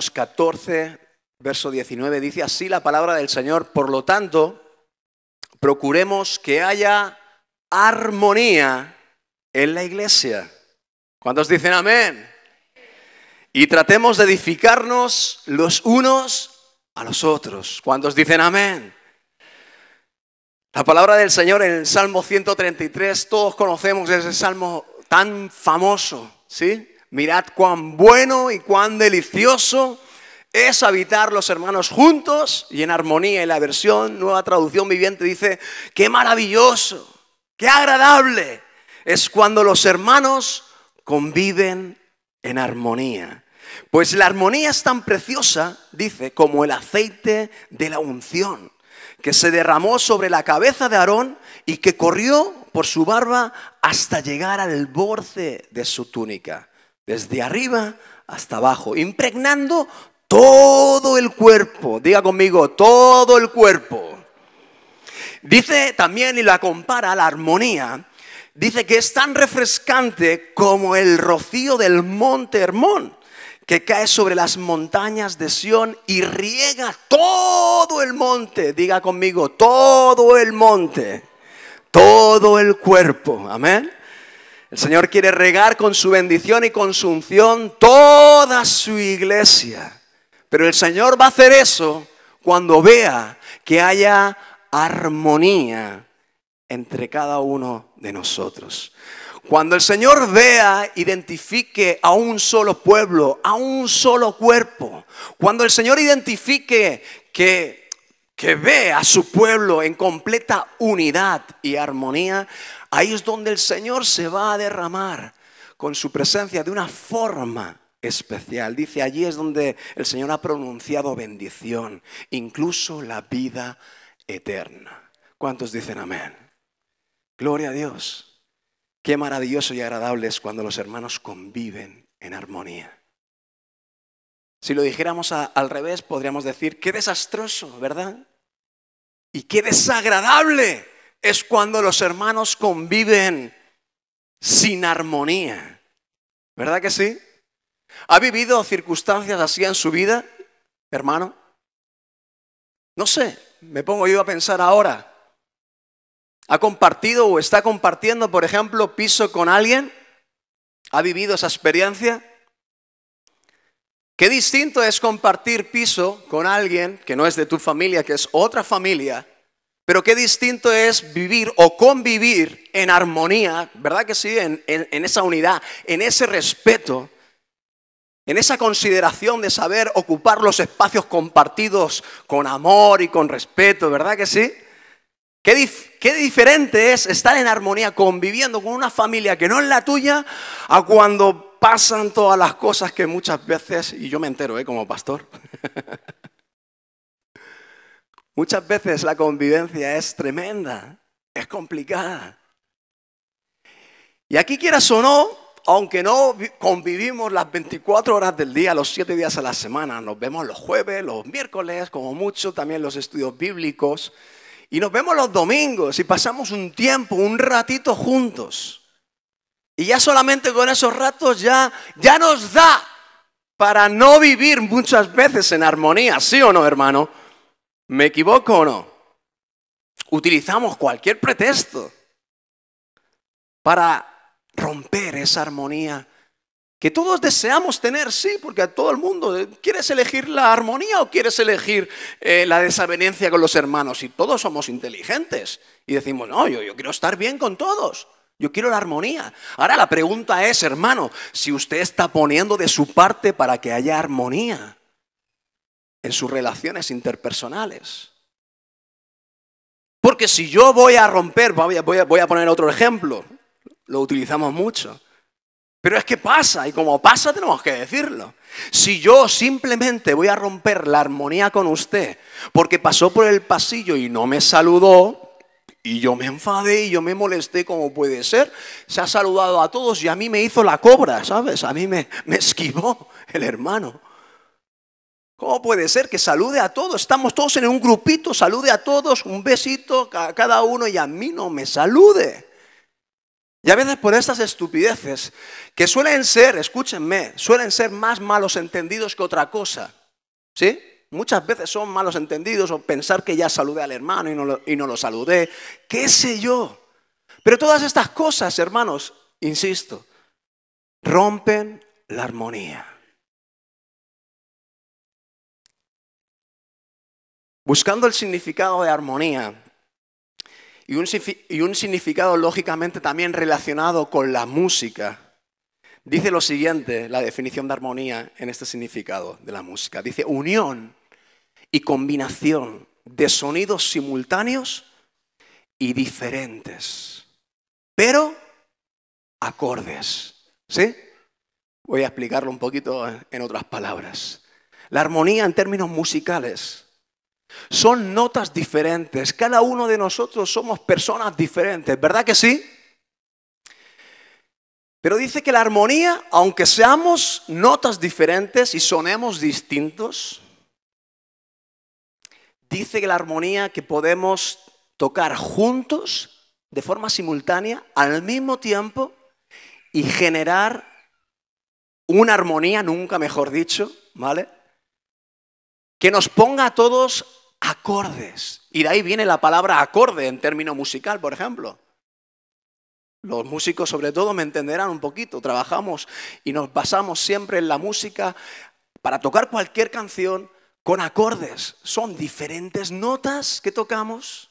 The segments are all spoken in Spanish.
Romanos 14, verso 19, dice así la palabra del Señor: por lo tanto, procuremos que haya armonía en la iglesia. ¿Cuántos dicen amén? Y tratemos de edificarnos los unos a los otros. ¿Cuántos dicen amén? La palabra del Señor en el Salmo 133, todos conocemos ese salmo tan famoso, ¿sí? Mirad cuán bueno y cuán delicioso es habitar los hermanos juntos y en armonía. Y la versión Nueva Traducción Viviente dice: qué maravilloso, qué agradable es cuando los hermanos conviven en armonía. Pues la armonía es tan preciosa, dice, como el aceite de la unción, que se derramó sobre la cabeza de Aarón y que corrió por su barba hasta llegar al borde de su túnica, desde arriba hasta abajo, impregnando todo el cuerpo. Diga conmigo, todo el cuerpo. Dice también, y la compara, la armonía, dice que es tan refrescante como el rocío del monte Hermón, que cae sobre las montañas de Sión y riega todo el monte. Diga conmigo, todo el monte, todo el cuerpo. Amén. El Señor quiere regar con su bendición y con su unción toda su iglesia. Pero el Señor va a hacer eso cuando vea que haya armonía entre cada uno de nosotros. Cuando el Señor vea, identifique a un solo pueblo, a un solo cuerpo. Cuando el Señor identifique que ve a su pueblo en completa unidad y armonía, ahí es donde el Señor se va a derramar con su presencia de una forma especial. Dice, allí es donde el Señor ha pronunciado bendición, incluso la vida eterna. ¿Cuántos dicen amén? Gloria a Dios. Qué maravilloso y agradable es cuando los hermanos conviven en armonía. Si lo dijéramos al revés, podríamos decir, qué desastroso, ¿verdad? Y qué desagradable es cuando los hermanos conviven sin armonía. ¿Verdad que sí? ¿Ha vivido circunstancias así en su vida, hermano? No sé, me pongo yo a pensar ahora. ¿Ha compartido o está compartiendo, por ejemplo, piso con alguien? ¿Ha vivido esa experiencia? Qué distinto es compartir piso con alguien que no es de tu familia, que es otra familia. Pero qué distinto es vivir o convivir en armonía, ¿verdad que sí? En esa unidad, en ese respeto, en esa consideración de saber ocupar los espacios compartidos con amor y con respeto, ¿verdad que sí? Qué diferente es estar en armonía conviviendo con una familia que no es la tuya a cuando pasan todas las cosas que muchas veces, y yo me entero como pastor, muchas veces la convivencia es tremenda, es complicada. Y aquí quieras o no, aunque no convivimos las 24 horas del día, los 7 días a la semana, nos vemos los jueves, los miércoles, como mucho, también los estudios bíblicos. Y nos vemos los domingos y pasamos un tiempo, un ratito juntos. Y ya solamente con esos ratos ya nos da para no vivir muchas veces en armonía. ¿Sí o no, hermano? ¿Me equivoco o no? Utilizamos cualquier pretexto para romper esa armonía que todos deseamos tener, sí, porque a todo el mundo, ¿quieres elegir la armonía o quieres elegir la desavenencia con los hermanos? Y todos somos inteligentes y decimos, no, yo quiero estar bien con todos, yo quiero la armonía. Ahora la pregunta es, hermano, si usted está poniendo de su parte para que haya armonía en sus relaciones interpersonales. Porque si yo voy a romper, voy a poner otro ejemplo, lo utilizamos mucho. Pero es que pasa, y como pasa tenemos que decirlo. Si yo simplemente voy a romper la armonía con usted porque pasó por el pasillo y no me saludó, y yo me enfadé y yo me molesté, como puede ser, se ha saludado a todos y a mí me hizo la cobra, ¿sabes? A mí me esquivó el hermano. ¿Cómo puede ser que salude a todos? Estamos todos en un grupito, salude a todos, un besito a cada uno y a mí no me salude. Y a veces por estas estupideces, que suelen ser, escúchenme, suelen ser más malos entendidos que otra cosa. ¿Sí? Muchas veces son malos entendidos o pensar que ya saludé al hermano y no lo saludé. ¿Qué sé yo? Pero todas estas cosas, hermanos, insisto, rompen la armonía. Buscando el significado de armonía y un significado lógicamente también relacionado con la música, dice lo siguiente, la definición de armonía en este significado de la música. Dice, unión y combinación de sonidos simultáneos y diferentes, pero acordes. ¿Sí? Voy a explicarlo un poquito en otras palabras. La armonía en términos musicales son notas diferentes. Cada uno de nosotros somos personas diferentes, ¿verdad que sí? Pero dice que la armonía, aunque seamos notas diferentes y sonemos distintos, dice que la armonía que podemos tocar juntos de forma simultánea al mismo tiempo y generar una armonía, nunca mejor dicho, ¿vale? Que nos ponga a todos acordes. Y de ahí viene la palabra acorde en término musical, por ejemplo. Los músicos sobre todo me entenderán un poquito. Trabajamos y nos basamos siempre en la música para tocar cualquier canción con acordes. Son diferentes notas que tocamos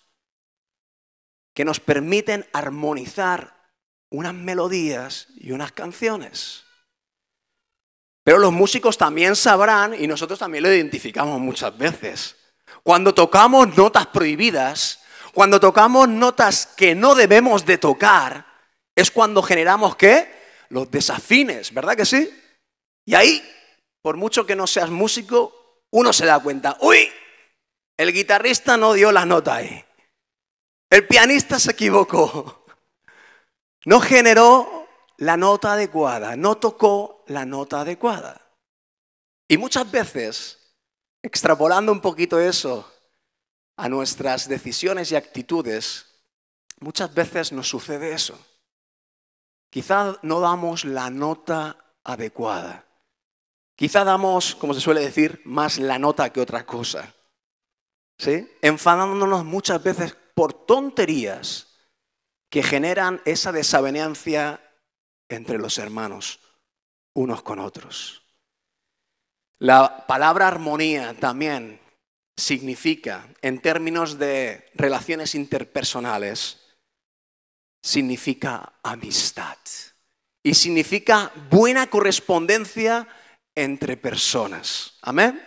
que nos permiten armonizar unas melodías y unas canciones. Pero los músicos también sabrán, y nosotros también lo identificamos muchas veces, cuando tocamos notas prohibidas, cuando tocamos notas que no debemos de tocar, es cuando generamos, ¿qué? Los desafines, ¿verdad que sí? Y ahí, por mucho que no seas músico, uno se da cuenta, ¡uy! El guitarrista no dio la nota ahí. El pianista se equivocó. No generó la nota adecuada, no tocó la nota adecuada. Y muchas veces, extrapolando un poquito eso a nuestras decisiones y actitudes, muchas veces nos sucede eso. Quizá no damos la nota adecuada. Quizá damos, como se suele decir, más la nota que otra cosa. ¿Sí? Enfadándonos muchas veces por tonterías que generan esa desavenencia entre los hermanos, unos con otros. La palabra armonía también significa, en términos de relaciones interpersonales, significa amistad. Y significa buena correspondencia entre personas. ¿Amén?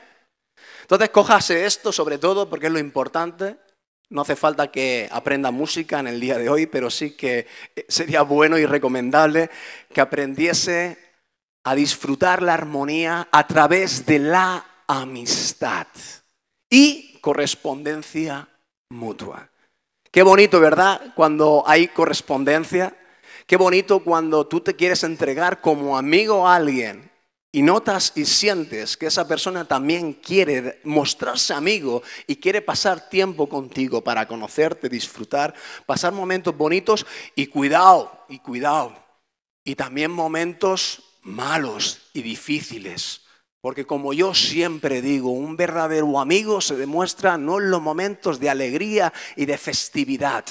Entonces, cójase esto sobre todo porque es lo importante. No hace falta que aprenda música en el día de hoy, pero sí que sería bueno y recomendable que aprendiese a disfrutar la armonía a través de la amistad y correspondencia mutua. Qué bonito, ¿verdad? Cuando hay correspondencia. Qué bonito cuando tú te quieres entregar como amigo a alguien y notas y sientes que esa persona también quiere mostrarse amigo y quiere pasar tiempo contigo para conocerte, disfrutar, pasar momentos bonitos y cuidado. Y también momentos malos y difíciles. Porque como yo siempre digo, un verdadero amigo se demuestra no en los momentos de alegría y de festividad,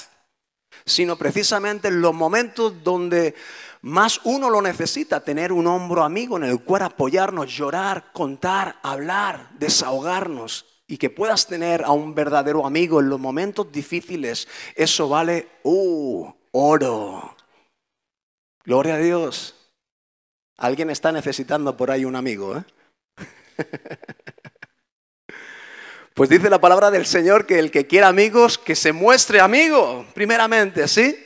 sino precisamente en los momentos donde más uno lo necesita, tener un hombro amigo en el cual apoyarnos, llorar, contar, hablar, desahogarnos. Y que puedas tener a un verdadero amigo en los momentos difíciles, eso vale oro. Gloria a Dios. Alguien está necesitando por ahí un amigo, ¿eh? Pues dice la palabra del Señor que el que quiera amigos, que se muestre amigo, primeramente, ¿sí?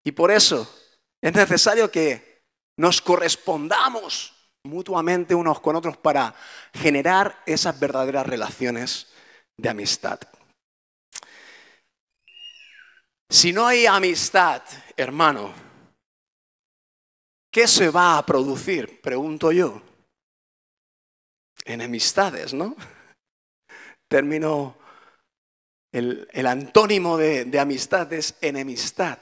Y por eso es necesario que nos correspondamos mutuamente unos con otros para generar esas verdaderas relaciones de amistad. Si no hay amistad, hermano, ¿qué se va a producir? Pregunto yo. Enemistades, ¿no? Término, el antónimo de amistad es enemistad.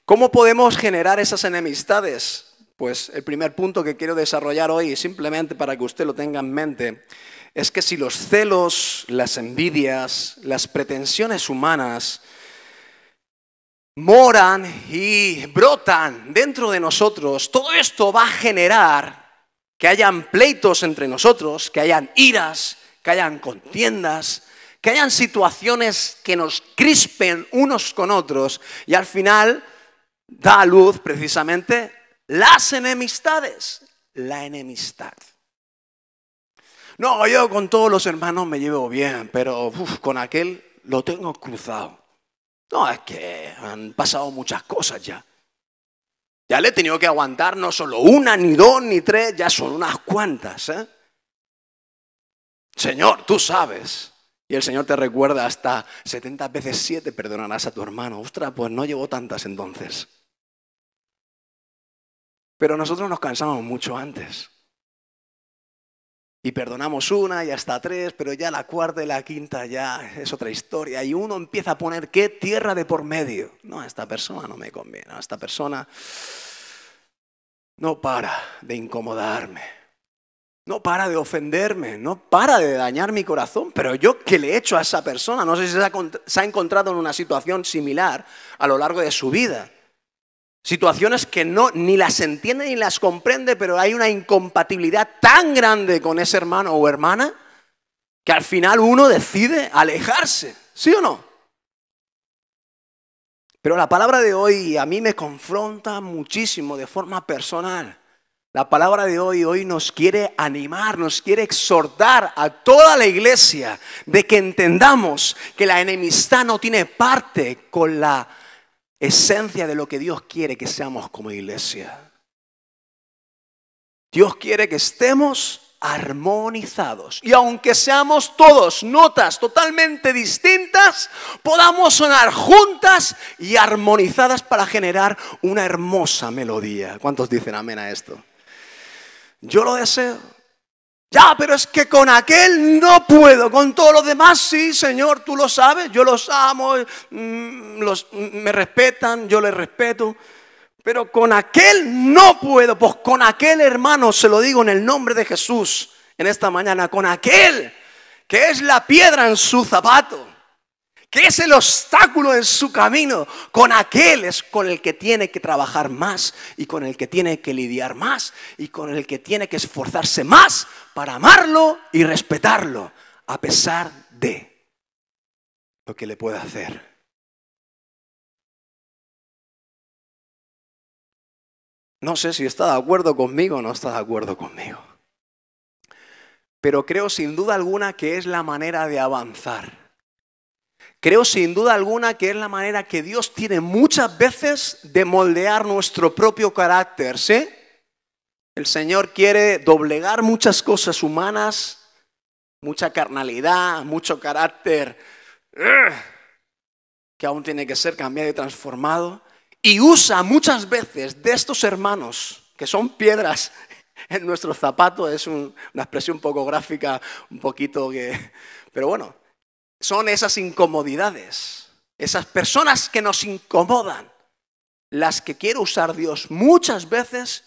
¿Cómo podemos generar esas enemistades? Pues el primer punto que quiero desarrollar hoy, simplemente para que usted lo tenga en mente, es que si los celos, las envidias, las pretensiones humanas moran y brotan dentro de nosotros, todo esto va a generar que hayan pleitos entre nosotros, que hayan iras, que hayan contiendas, que hayan situaciones que nos crispen unos con otros y al final da a luz precisamente las enemistades, la enemistad. No, yo con todos los hermanos me llevo bien, pero con aquel lo tengo cruzado. No, es que han pasado muchas cosas ya. Ya le he tenido que aguantar no solo una, ni dos, ni tres, ya son unas cuantas, ¿eh? Señor, tú sabes. Y el Señor te recuerda hasta 70 veces 7 perdonarás a tu hermano. Ostras, pues no llevo tantas entonces. Pero nosotros nos cansamos mucho antes. Y perdonamos una y hasta tres, pero ya la cuarta y la quinta ya es otra historia. Y uno empieza a poner ¿qué? Tierra de por medio. No, esta persona no me conviene. Esta persona no para de incomodarme. No para de ofenderme, no para de dañar mi corazón, pero yo ¿qué le he hecho a esa persona? No sé si se ha encontrado en una situación similar a lo largo de su vida. Situaciones que ni las entiende ni las comprende, pero hay una incompatibilidad tan grande con ese hermano o hermana que al final uno decide alejarse, ¿sí o no? Pero la palabra de hoy a mí me confronta muchísimo de forma personal. La palabra de hoy nos quiere animar, nos quiere exhortar a toda la iglesia de que entendamos que la enemistad no tiene parte con la esencia de lo que Dios quiere que seamos como iglesia. Dios quiere que estemos armonizados y aunque seamos todos notas totalmente distintas, podamos sonar juntas y armonizadas para generar una hermosa melodía. ¿Cuántos dicen amén a esto? Yo lo deseo. Ya, pero es que con aquel no puedo, con todos los demás sí, Señor, tú lo sabes, yo los amo, me respetan, yo les respeto, pero con aquel no puedo, pues con aquel hermano, se lo digo en el nombre de Jesús, en esta mañana, con aquel que es la piedra en su zapato, que es el obstáculo en su camino, con aquel es con el que tiene que trabajar más y con el que tiene que lidiar más y con el que tiene que esforzarse más para amarlo y respetarlo a pesar de lo que le pueda hacer. No sé si está de acuerdo conmigo o no está de acuerdo conmigo, pero creo sin duda alguna que es la manera de avanzar. Creo sin duda alguna que es la manera que Dios tiene muchas veces de moldear nuestro propio carácter, ¿sí? El Señor quiere doblegar muchas cosas humanas, mucha carnalidad, mucho carácter que aún tiene que ser cambiado y transformado. Y usa muchas veces de estos hermanos, que son piedras en nuestro zapato, es una expresión un poco gráfica, un poquito que... Pero bueno, son esas incomodidades, esas personas que nos incomodan, las que quiere usar Dios muchas veces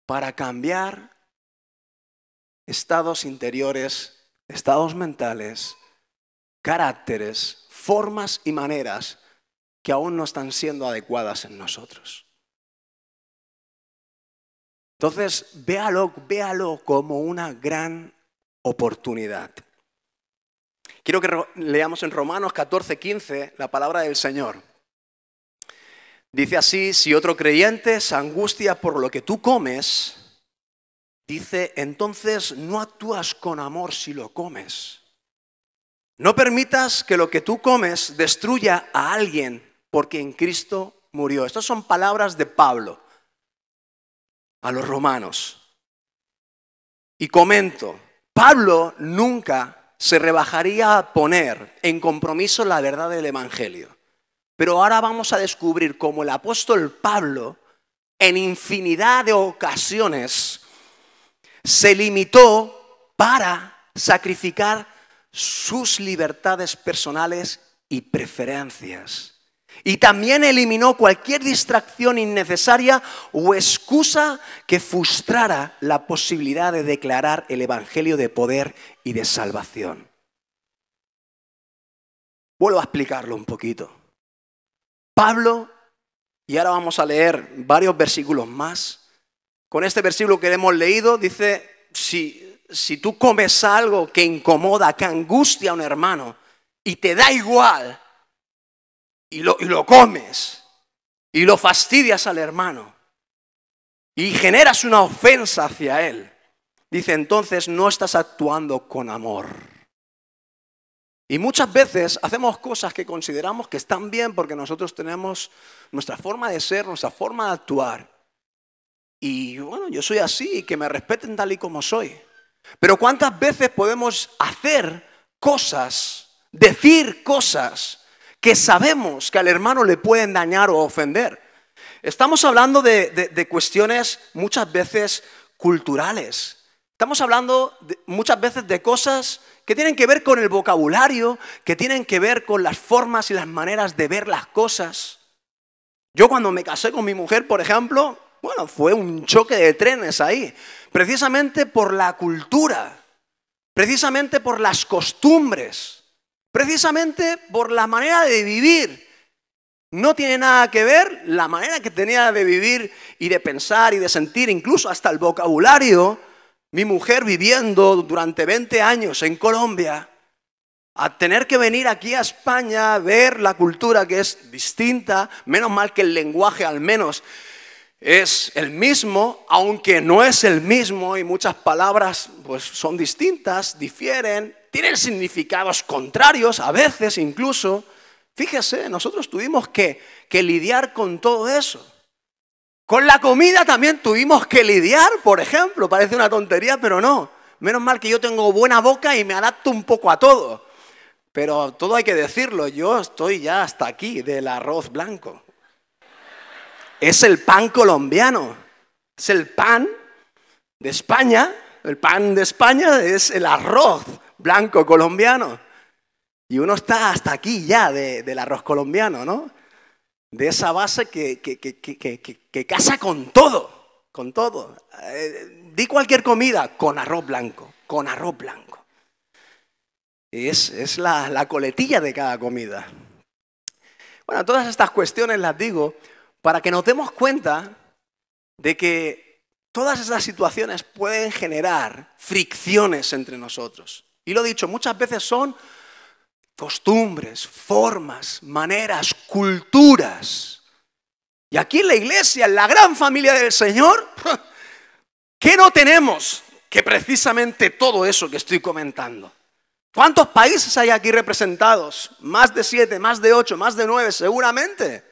para cambiar estados interiores, estados mentales, caracteres, formas y maneras que aún no están siendo adecuadas en nosotros. Entonces, véalo como una gran oportunidad. Quiero que leamos en Romanos 14:15 la palabra del Señor. Dice así: si otro creyente se angustia por lo que tú comes, dice, entonces no actúas con amor si lo comes. No permitas que lo que tú comes destruya a alguien porque en Cristo murió. Estas son palabras de Pablo a los romanos. Y comento, Pablo nunca se rebajaría a poner en compromiso la verdad del Evangelio. Pero ahora vamos a descubrir cómo el apóstol Pablo, en infinidad de ocasiones, se limitó para sacrificar sus libertades personales y preferencias. Y también eliminó cualquier distracción innecesaria o excusa que frustrara la posibilidad de declarar el evangelio de poder y de salvación. Vuelvo a explicarlo un poquito. Pablo, y ahora vamos a leer varios versículos más. Con este versículo que hemos leído, dice, si tú comes algo que incomoda, que angustia a un hermano, y te da igual, y lo comes, y lo fastidias al hermano, y generas una ofensa hacia él, dice, entonces no estás actuando con amor. Y muchas veces hacemos cosas que consideramos que están bien porque nosotros tenemos nuestra forma de ser, nuestra forma de actuar. Y bueno, yo soy así, que me respeten tal y como soy. Pero ¿cuántas veces podemos hacer cosas, decir cosas que sabemos que al hermano le pueden dañar o ofender? Estamos hablando de cuestiones muchas veces culturales. Estamos hablando muchas veces de cosas que tienen que ver con el vocabulario, que tienen que ver con las formas y las maneras de ver las cosas. Yo cuando me casé con mi mujer, por ejemplo, bueno, fue un choque de trenes ahí, precisamente por la cultura, precisamente por las costumbres, precisamente por la manera de vivir. No tiene nada que ver la manera que tenía de vivir y de pensar y de sentir, incluso hasta el vocabulario. Mi mujer viviendo durante 20 años en Colombia, a tener que venir aquí a España a ver la cultura que es distinta, menos mal que el lenguaje al menos es el mismo, aunque no es el mismo y muchas palabras pues son distintas, difieren, tienen significados contrarios a veces incluso. Fíjese, nosotros tuvimos que lidiar con todo eso. Con la comida también tuvimos que lidiar, por ejemplo, parece una tontería, pero no. Menos mal que yo tengo buena boca y me adapto un poco a todo. Pero todo hay que decirlo, yo estoy ya hasta aquí del arroz blanco. Es el pan colombiano, es el pan de España. El pan de España es el arroz blanco colombiano. Y uno está hasta aquí ya del arroz colombiano, ¿no? De esa base que casa con todo, con todo. Di cualquier comida con arroz blanco, con arroz blanco. Es la coletilla de cada comida. Bueno, todas estas cuestiones las digo para que nos demos cuenta de que todas esas situaciones pueden generar fricciones entre nosotros. Y lo dicho, muchas veces son costumbres, formas, maneras, culturas. Y aquí en la iglesia, en la gran familia del Señor, ¿qué no tenemos? Que precisamente todo eso que estoy comentando. ¿Cuántos países hay aquí representados? Más de 7, más de 8, más de 9, seguramente.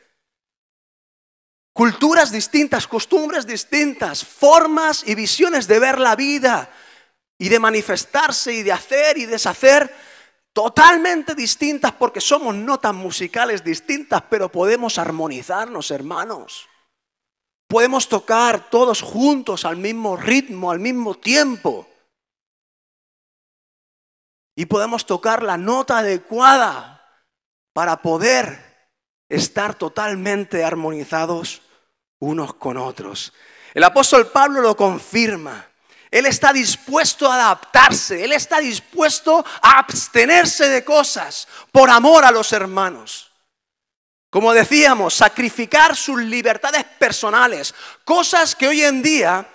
Culturas distintas, costumbres distintas, formas y visiones de ver la vida y de manifestarse y de hacer y deshacer totalmente distintas porque somos notas musicales distintas, pero podemos armonizarnos, hermanos. Podemos tocar todos juntos al mismo ritmo, al mismo tiempo. Y podemos tocar la nota adecuada para poder estar totalmente armonizados unos con otros. El apóstol Pablo lo confirma. Él está dispuesto a adaptarse, él está dispuesto a abstenerse de cosas por amor a los hermanos. Como decíamos, sacrificar sus libertades personales, cosas que hoy en día,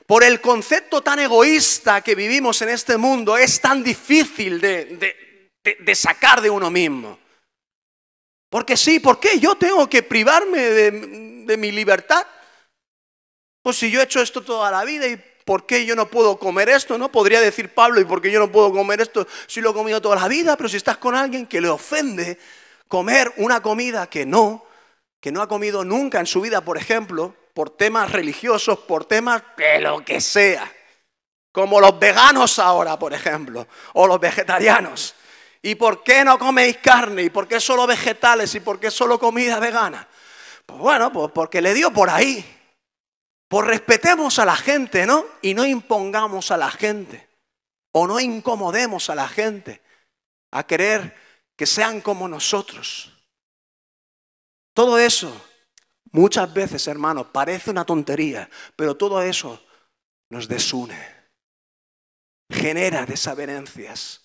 por el concepto tan egoísta que vivimos en este mundo, es tan difícil de sacar de uno mismo. Porque sí, ¿por qué yo tengo que privarme de mi libertad? Pues si yo he hecho esto toda la vida, ¿y por qué yo no puedo comer esto? ¿No? Podría decir Pablo, ¿y por qué yo no puedo comer esto si lo he comido toda la vida? Pero si estás con alguien que le ofende comer una comida que no ha comido nunca en su vida, por ejemplo, por temas religiosos, por temas de lo que sea, como los veganos ahora, por ejemplo, o los vegetarianos. ¿Y por qué no coméis carne? ¿Y por qué solo vegetales? ¿Y por qué solo comida vegana? Pues bueno, pues porque le dio por ahí. Pues respetemos a la gente, ¿no? Y no impongamos a la gente. O no incomodemos a la gente a querer que sean como nosotros. Todo eso, muchas veces, hermanos, parece una tontería, pero todo eso nos desune. Genera desavenencias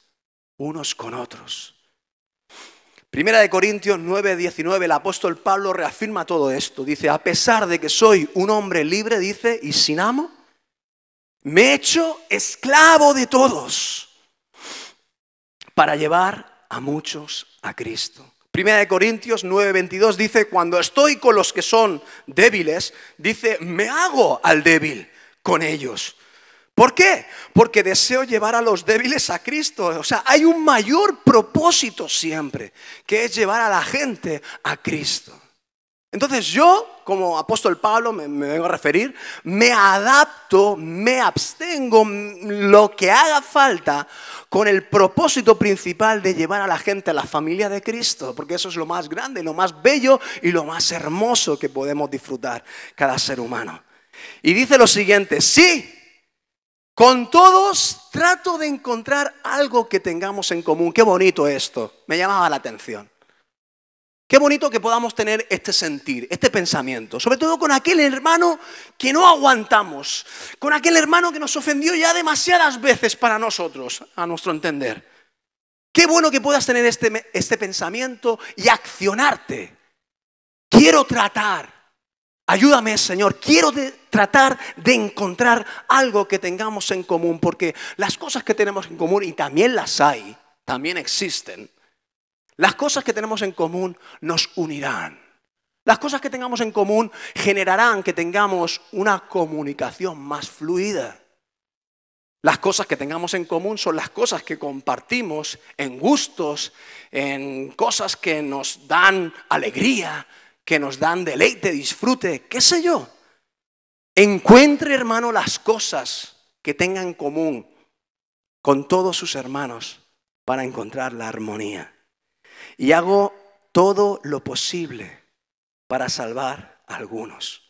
unos con otros. Primera de Corintios 9:19, el apóstol Pablo reafirma todo esto. Dice, a pesar de que soy un hombre libre, dice, y sin amo, me he hecho esclavo de todos para llevar a muchos a Cristo. Primera de Corintios 9:22 dice, cuando estoy con los que son débiles, dice, me hago al débil con ellos. ¿Por qué? Porque deseo llevar a los débiles a Cristo. O sea, hay un mayor propósito siempre, que es llevar a la gente a Cristo. Entonces yo, como apóstol Pablo, me vengo a referir, me adapto, me abstengo lo que haga falta con el propósito principal de llevar a la gente a la familia de Cristo, porque eso es lo más grande, lo más bello y lo más hermoso que podemos disfrutar cada ser humano. Y dice lo siguiente, sí, con todos trato de encontrar algo que tengamos en común. Qué bonito esto, me llamaba la atención. Qué bonito que podamos tener este sentir, este pensamiento, sobre todo con aquel hermano que no aguantamos, con aquel hermano que nos ofendió ya demasiadas veces para nosotros, a nuestro entender. Qué bueno que puedas tener este pensamiento y accionarte. Quiero tratar, ayúdame Señor, quiero tratar de encontrar algo que tengamos en común, porque las cosas que tenemos en común, y también las hay, también existen, las cosas que tenemos en común nos unirán. Las cosas que tengamos en común generarán que tengamos una comunicación más fluida. Las cosas que tengamos en común son las cosas que compartimos en gustos, en cosas que nos dan alegría, que nos dan deleite, disfrute, qué sé yo. Encuentre, hermano, las cosas que tenga en común con todos sus hermanos para encontrar la armonía. Y hago todo lo posible para salvar a algunos.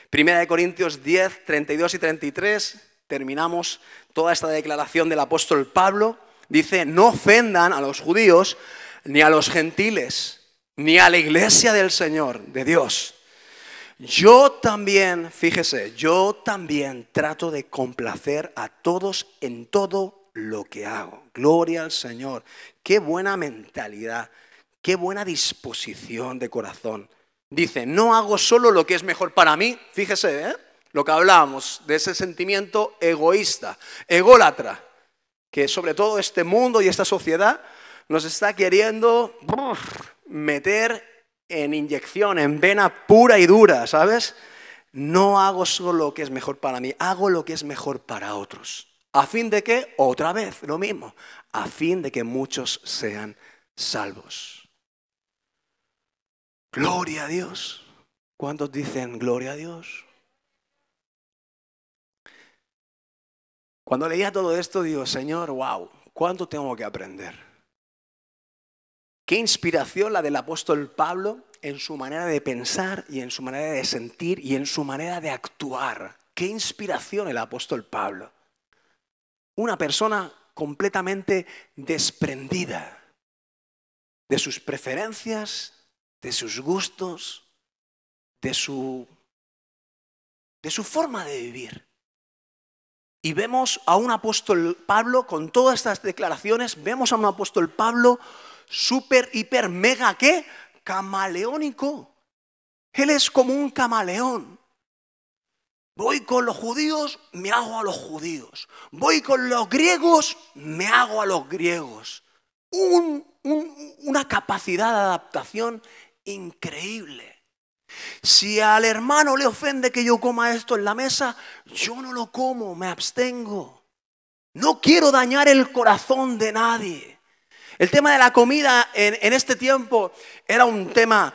Primera de Corintios 10, 32 y 33, terminamos toda esta declaración del apóstol Pablo. Dice, no ofendan a los judíos, ni a los gentiles, ni a la iglesia del Señor, de Dios. Yo también, fíjese, yo también trato de complacer a todos en todo lo que hago. Gloria al Señor. Qué buena mentalidad, qué buena disposición de corazón. Dice, no hago solo lo que es mejor para mí. Fíjese, lo que hablábamos de ese sentimiento egoísta, ególatra, que sobre todo este mundo y esta sociedad nos está queriendo meter en inyección, en vena pura y dura, ¿sabes? No hago solo lo que es mejor para mí, hago lo que es mejor para otros. ¿A fin de qué? Otra vez, lo mismo. A fin de que muchos sean salvos. Gloria a Dios. ¿Cuántos dicen gloria a Dios? Cuando leía todo esto, digo, Señor, wow, ¿cuánto tengo que aprender? Qué inspiración la del apóstol Pablo en su manera de pensar y en su manera de sentir y en su manera de actuar. Qué inspiración el apóstol Pablo. Una persona completamente desprendida de sus preferencias, de sus gustos, de su forma de vivir. Y vemos a un apóstol Pablo, con todas estas declaraciones, vemos a un apóstol Pablo súper, hiper, mega, ¿qué? Camaleónico. Él es como un camaleón. Voy con los judíos, me hago a los judíos. Voy con los griegos, me hago a los griegos. Una capacidad de adaptación increíble. Si al hermano le ofende que yo coma esto en la mesa, yo no lo como, me abstengo. No quiero dañar el corazón de nadie. El tema de la comida en este tiempo era un tema,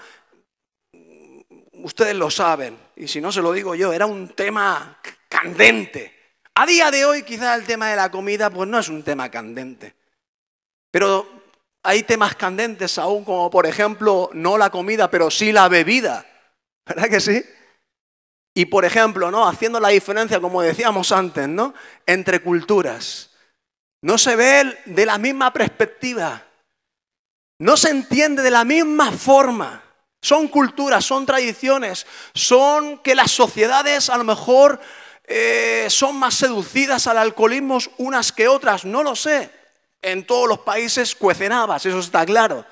ustedes lo saben, y si no se lo digo yo, era un tema candente. A día de hoy quizás el tema de la comida pues no es un tema candente. Pero hay temas candentes aún, como por ejemplo, no la comida, pero sí la bebida. ¿Verdad que sí? Y por ejemplo, ¿no? Haciendo la diferencia, como decíamos antes, ¿no? Entre culturas. No se ve de la misma perspectiva. No se entiende de la misma forma. Son culturas, son tradiciones, son que las sociedades a lo mejor son más seducidas al alcoholismo unas que otras, no lo sé. En todos los países cuecen habas, eso está claro.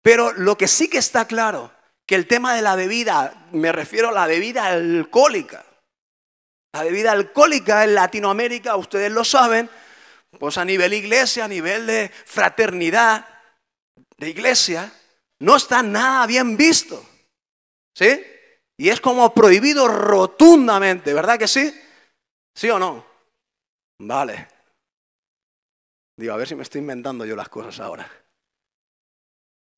Pero lo que sí que está claro, que el tema de la bebida, me refiero a la bebida alcohólica. La bebida alcohólica en Latinoamérica, ustedes lo saben, pues a nivel iglesia, a nivel de fraternidad, de iglesia, no está nada bien visto, ¿sí? Y es como prohibido rotundamente, ¿verdad que sí? ¿Sí o no? Vale. Digo, a ver si me estoy inventando yo las cosas ahora.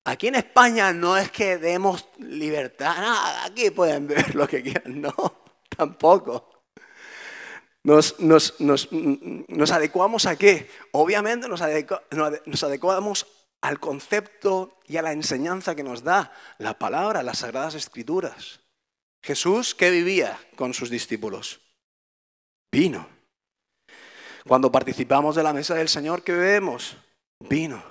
Aquí en España no es que demos libertad, nada, aquí pueden ver lo que quieran, no, tampoco. Nos adecuamos a qué? Obviamente nos adecuamos al concepto y a la enseñanza que nos da la palabra, las Sagradas Escrituras. Jesús, ¿qué vivía con sus discípulos? Vino. Cuando participamos de la mesa del Señor, ¿qué bebemos? Vino.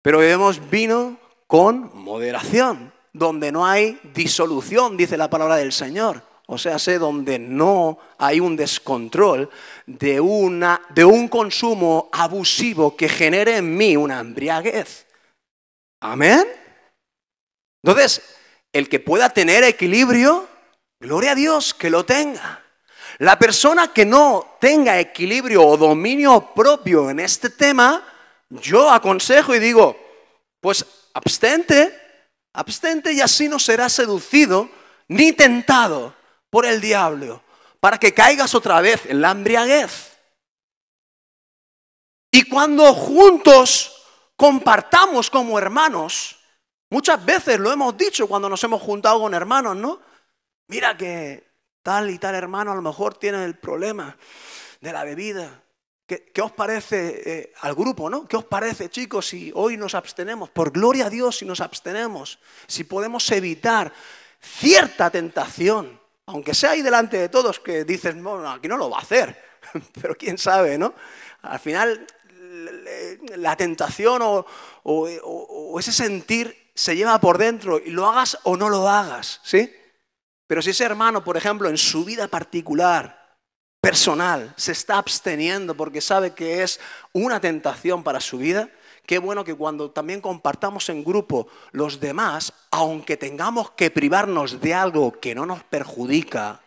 Pero bebemos vino con moderación, donde no hay disolución, dice la palabra del Señor. O sea, donde no hay un descontrol de un consumo abusivo que genere en mí una embriaguez. ¿Amén? Entonces, el que pueda tener equilibrio, gloria a Dios, que lo tenga. La persona que no tenga equilibrio o dominio propio en este tema, yo aconsejo y digo, pues abstente y así no serás seducido ni tentado por el diablo, para que caigas otra vez en la embriaguez. Y cuando juntos compartamos como hermanos, muchas veces lo hemos dicho cuando nos hemos juntado con hermanos, ¿no? Mira que tal y tal hermano a lo mejor tiene el problema de la bebida. ¿Qué os parece al grupo, no? ¿Qué os parece, chicos, si hoy nos abstenemos? Por gloria a Dios, si nos abstenemos, si podemos evitar cierta tentación, aunque sea ahí delante de todos que dices, no, aquí no lo va a hacer, pero quién sabe, ¿no? Al final la tentación o ese sentir se lleva por dentro y lo hagas o no lo hagas, ¿sí? Pero si ese hermano, por ejemplo, en su vida particular, personal, se está absteniendo porque sabe que es una tentación para su vida, qué bueno que cuando también compartamos en grupo los demás, aunque tengamos que privarnos de algo que no nos perjudica,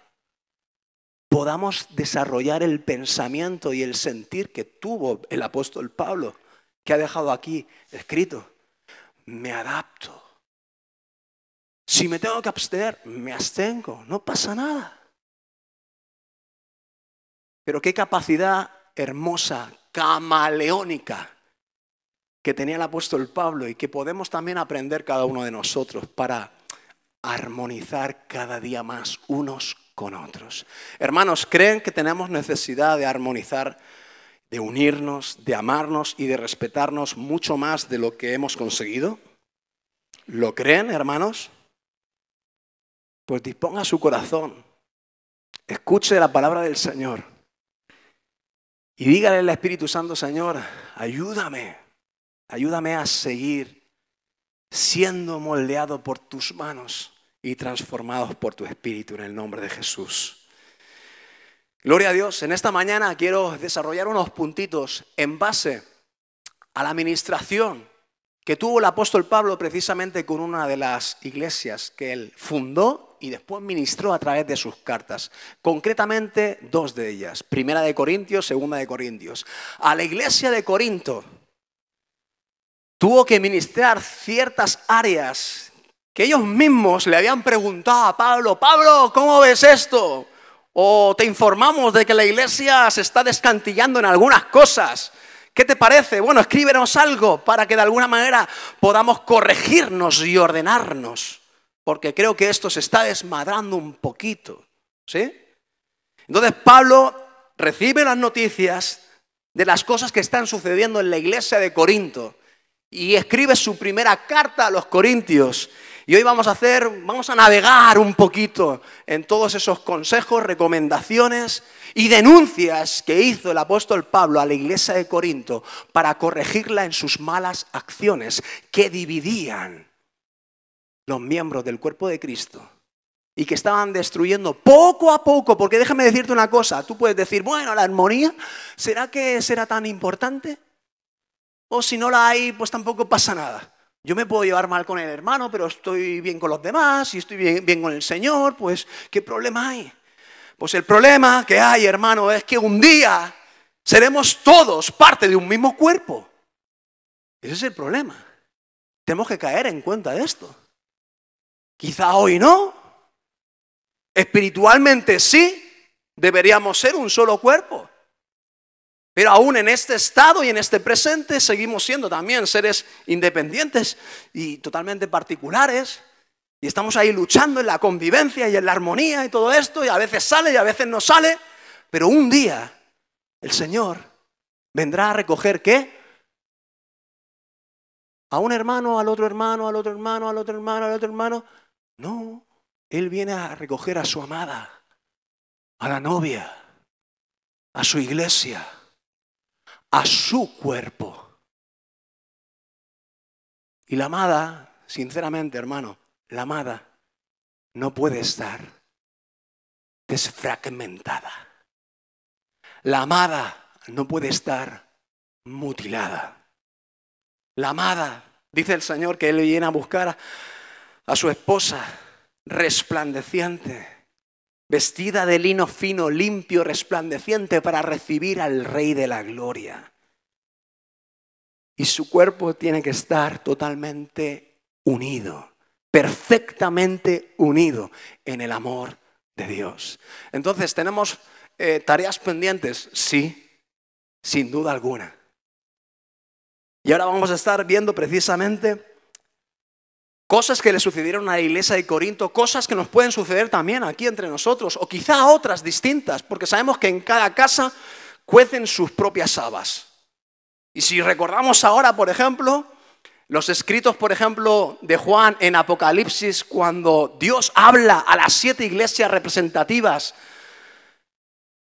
podamos desarrollar el pensamiento y el sentir que tuvo el apóstol Pablo, que ha dejado aquí escrito. Me adapto. Si me tengo que abstener, me abstengo, no pasa nada. Pero qué capacidad hermosa, camaleónica que tenía el apóstol Pablo y que podemos también aprender cada uno de nosotros para armonizar cada día más unos con otros. Hermanos, ¿creen que tenemos necesidad de armonizar, de unirnos, de amarnos y de respetarnos mucho más de lo que hemos conseguido? ¿Lo creen, hermanos? Pues disponga su corazón, escuche la palabra del Señor y dígale al Espíritu Santo, Señor, ayúdame a seguir siendo moldeado por tus manos y transformados por tu Espíritu en el nombre de Jesús. Gloria a Dios. En esta mañana quiero desarrollar unos puntitos en base a la administración que tuvo el apóstol Pablo precisamente con una de las iglesias que él fundó y después ministró a través de sus cartas. Concretamente, dos de ellas. Primera de Corintios, segunda de Corintios. A la iglesia de Corinto tuvo que ministrar ciertas áreas que ellos mismos le habían preguntado a Pablo. Pablo, ¿cómo ves esto? O te informamos de que la iglesia se está descantillando en algunas cosas. ¿Qué te parece? Bueno, escríbenos algo para que de alguna manera podamos corregirnos y ordenarnos. Porque creo que esto se está desmadrando un poquito, ¿sí? Entonces Pablo recibe las noticias de las cosas que están sucediendo en la iglesia de Corinto y escribe su primera carta a los corintios. Y hoy vamos a navegar un poquito en todos esos consejos, recomendaciones y denuncias que hizo el apóstol Pablo a la iglesia de Corinto para corregirla en sus malas acciones que dividían los miembros del cuerpo de Cristo y que estaban destruyendo poco a poco, porque déjame decirte una cosa, tú puedes decir, bueno, la armonía, ¿será que será tan importante? O si no la hay, pues tampoco pasa nada. Yo me puedo llevar mal con el hermano, pero estoy bien con los demás y estoy bien con el Señor, pues ¿qué problema hay? Pues el problema que hay, hermano, es que un día seremos todos parte de un mismo cuerpo. Ese es el problema. Tenemos que caer en cuenta de esto. Quizá hoy no. Espiritualmente sí, deberíamos ser un solo cuerpo. Pero aún en este estado y en este presente seguimos siendo también seres independientes y totalmente particulares. Y estamos ahí luchando en la convivencia y en la armonía y todo esto. Y a veces sale y a veces no sale. Pero un día el Señor vendrá a recoger ¿qué? A un hermano, al otro hermano, al otro hermano, al otro hermano, al otro hermano. No, Él viene a recoger a su amada, a la novia, a su iglesia, a su cuerpo. Y la amada, sinceramente, hermano, la amada no puede estar desfragmentada. La amada no puede estar mutilada. La amada, dice el Señor que Él viene a buscar a su esposa resplandeciente, vestida de lino fino, limpio, resplandeciente para recibir al Rey de la Gloria. Y su cuerpo tiene que estar totalmente unido, perfectamente unido en el amor de Dios. Entonces, ¿tenemos tareas pendientes? Sí, sin duda alguna. Y ahora vamos a estar viendo precisamente cosas que le sucedieron a la iglesia de Corinto, cosas que nos pueden suceder también aquí entre nosotros, o quizá otras distintas, porque sabemos que en cada casa cuecen sus propias habas. Y si recordamos ahora, por ejemplo, los escritos, por ejemplo, de Juan en Apocalipsis, cuando Dios habla a las 7 iglesias representativas,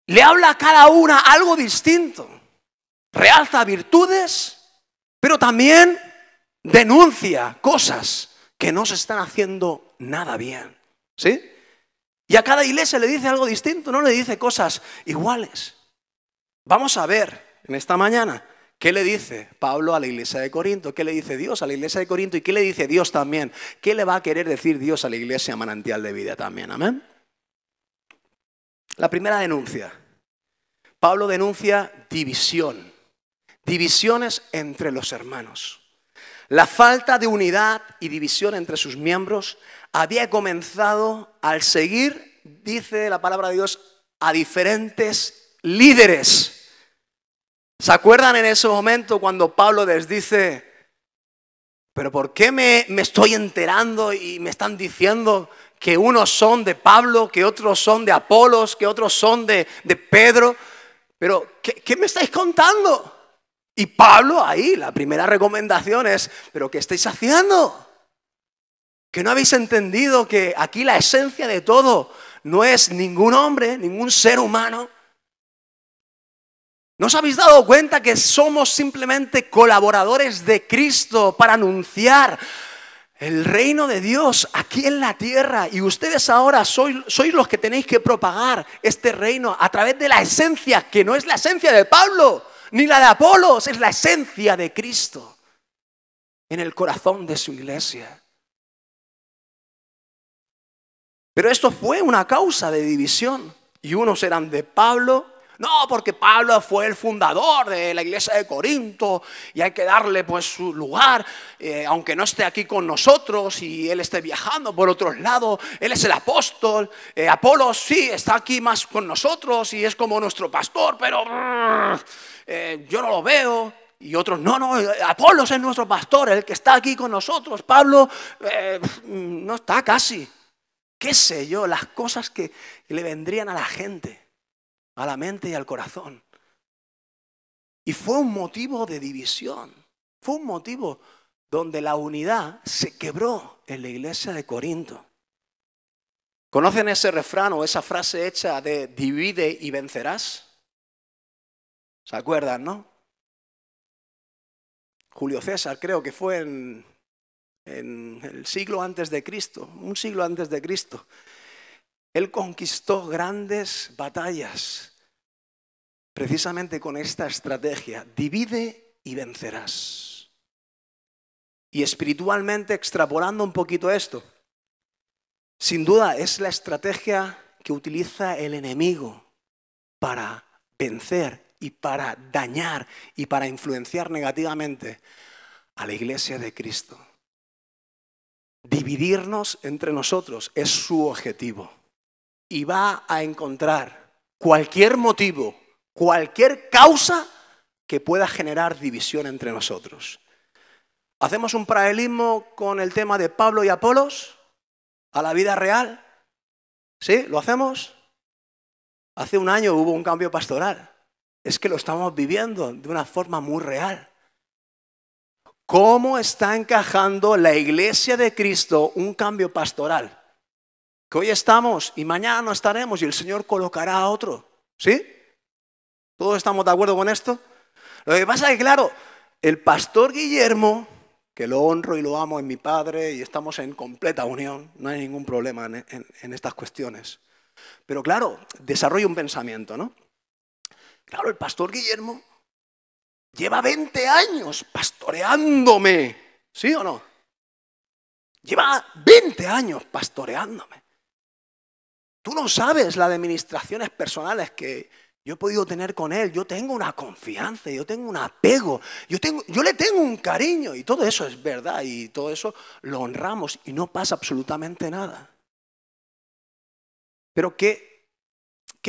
le habla a cada una algo distinto. Realza virtudes, pero también denuncia cosas que no se están haciendo nada bien. ¿Sí? Y a cada iglesia le dice algo distinto, no le dice cosas iguales. Vamos a ver en esta mañana qué le dice Pablo a la iglesia de Corinto, qué le dice Dios a la iglesia de Corinto y qué le dice Dios también. ¿Qué le va a querer decir Dios a la iglesia manantial de vida también? Amén. La primera denuncia. Pablo denuncia división. Divisiones entre los hermanos. La falta de unidad y división entre sus miembros había comenzado al seguir, dice la palabra de Dios, a diferentes líderes. ¿Se acuerdan en ese momento cuando Pablo les dice, pero ¿por qué me estoy enterando y me están diciendo que unos son de Pablo, que otros son de Apolos, que otros son de Pedro? Pero ¿qué me estáis contando? Y Pablo ahí, la primera recomendación es, ¿pero qué estáis haciendo? ¿Que no habéis entendido que aquí la esencia de todo no es ningún hombre, ningún ser humano? ¿No os habéis dado cuenta que somos simplemente colaboradores de Cristo para anunciar el reino de Dios aquí en la tierra? Y ustedes ahora sois los que tenéis que propagar este reino a través de la esencia, que no es la esencia de Pablo, ni la de Apolos, es la esencia de Cristo en el corazón de su iglesia. Pero esto fue una causa de división. Y unos eran de Pablo. No, porque Pablo fue el fundador de la iglesia de Corinto y hay que darle pues su lugar, aunque no esté aquí con nosotros y él esté viajando por otros lados. Él es el apóstol. Apolos sí, está aquí más con nosotros y es como nuestro pastor, pero yo no lo veo. Y otros, no, Apolos es nuestro pastor, el que está aquí con nosotros. Pablo no está casi. ¿Qué sé yo? Las cosas que le vendrían a la gente, a la mente y al corazón. Y fue un motivo de división. Fue un motivo donde la unidad se quebró en la iglesia de Corinto. ¿Conocen ese refrán o esa frase hecha de divide y vencerás? ¿Se acuerdan, no? Julio César creo que fue en en el siglo antes de Cristo, un siglo antes de Cristo. Él conquistó grandes batallas precisamente con esta estrategia: divide y vencerás. Y espiritualmente, extrapolando un poquito esto, sin duda es la estrategia que utiliza el enemigo para vencer y para dañar y para influenciar negativamente a la iglesia de Cristo. Dividirnos entre nosotros es su objetivo. Y va a encontrar cualquier motivo, cualquier causa que pueda generar división entre nosotros. ¿Hacemos un paralelismo con el tema de Pablo y Apolos a la vida real? ¿Sí? ¿Lo hacemos? Hace un año hubo un cambio pastoral. Es que lo estamos viviendo de una forma muy real. ¿Cómo está encajando la iglesia de Cristo un cambio pastoral? Que hoy estamos y mañana no estaremos y el Señor colocará a otro. ¿Sí? ¿Todos estamos de acuerdo con esto? Lo que pasa es que, claro, el pastor Guillermo, que lo honro y lo amo, es mi padre y estamos en completa unión, no hay ningún problema en estas cuestiones. Pero claro, desarrollo un pensamiento, ¿no? Claro, el pastor Guillermo lleva 20 años pastoreándome, ¿sí o no? Lleva 20 años pastoreándome. Tú no sabes las administraciones personales que yo he podido tener con él. Yo tengo una confianza, yo tengo un apego, yo le tengo un cariño y todo eso es verdad y todo eso lo honramos y no pasa absolutamente nada. Pero ¿qué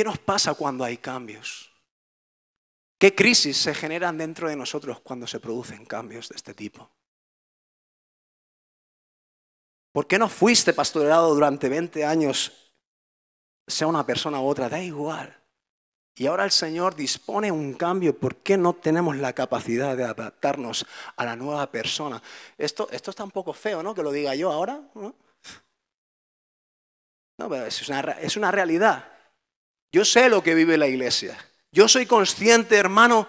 nos pasa cuando hay cambios? ¿Qué crisis se generan dentro de nosotros cuando se producen cambios de este tipo? ¿Por qué no fuiste pastoreado durante 20 años, sea una persona u otra? Da igual. Y ahora el Señor dispone un cambio. ¿Por qué no tenemos la capacidad de adaptarnos a la nueva persona? Esto está un poco feo, ¿no? Que lo diga yo ahora, ¿no? No, pero es una realidad. Yo sé lo que vive la iglesia. Yo soy consciente, hermano,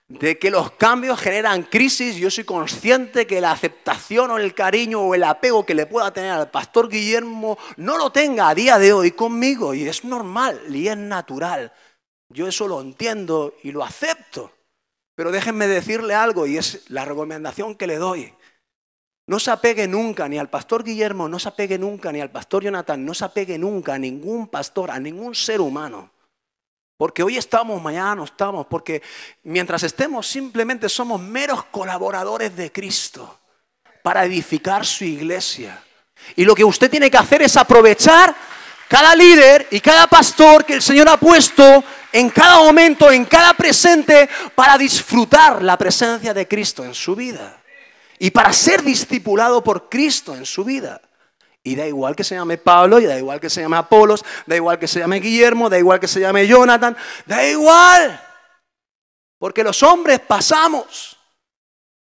de que los cambios generan crisis. Yo soy consciente que la aceptación o el cariño o el apego que le pueda tener al pastor Guillermo no lo tenga a día de hoy conmigo. Y es normal y es natural. Yo eso lo entiendo y lo acepto. Pero déjenme decirle algo y es la recomendación que le doy. No se apegue nunca ni al pastor Guillermo, no se apegue nunca ni al pastor Jonathan, no se apegue nunca a ningún pastor, a ningún ser humano. Porque hoy estamos, mañana no estamos, porque mientras estemos simplemente somos meros colaboradores de Cristo para edificar su iglesia. Y lo que usted tiene que hacer es aprovechar cada líder y cada pastor que el Señor ha puesto en cada momento, en cada presente, para disfrutar la presencia de Cristo en su vida. Y para ser discipulado por Cristo en su vida. Y da igual que se llame Pablo, y da igual que se llame Apolos, da igual que se llame Guillermo, da igual que se llame Jonathan, da igual. Porque los hombres pasamos,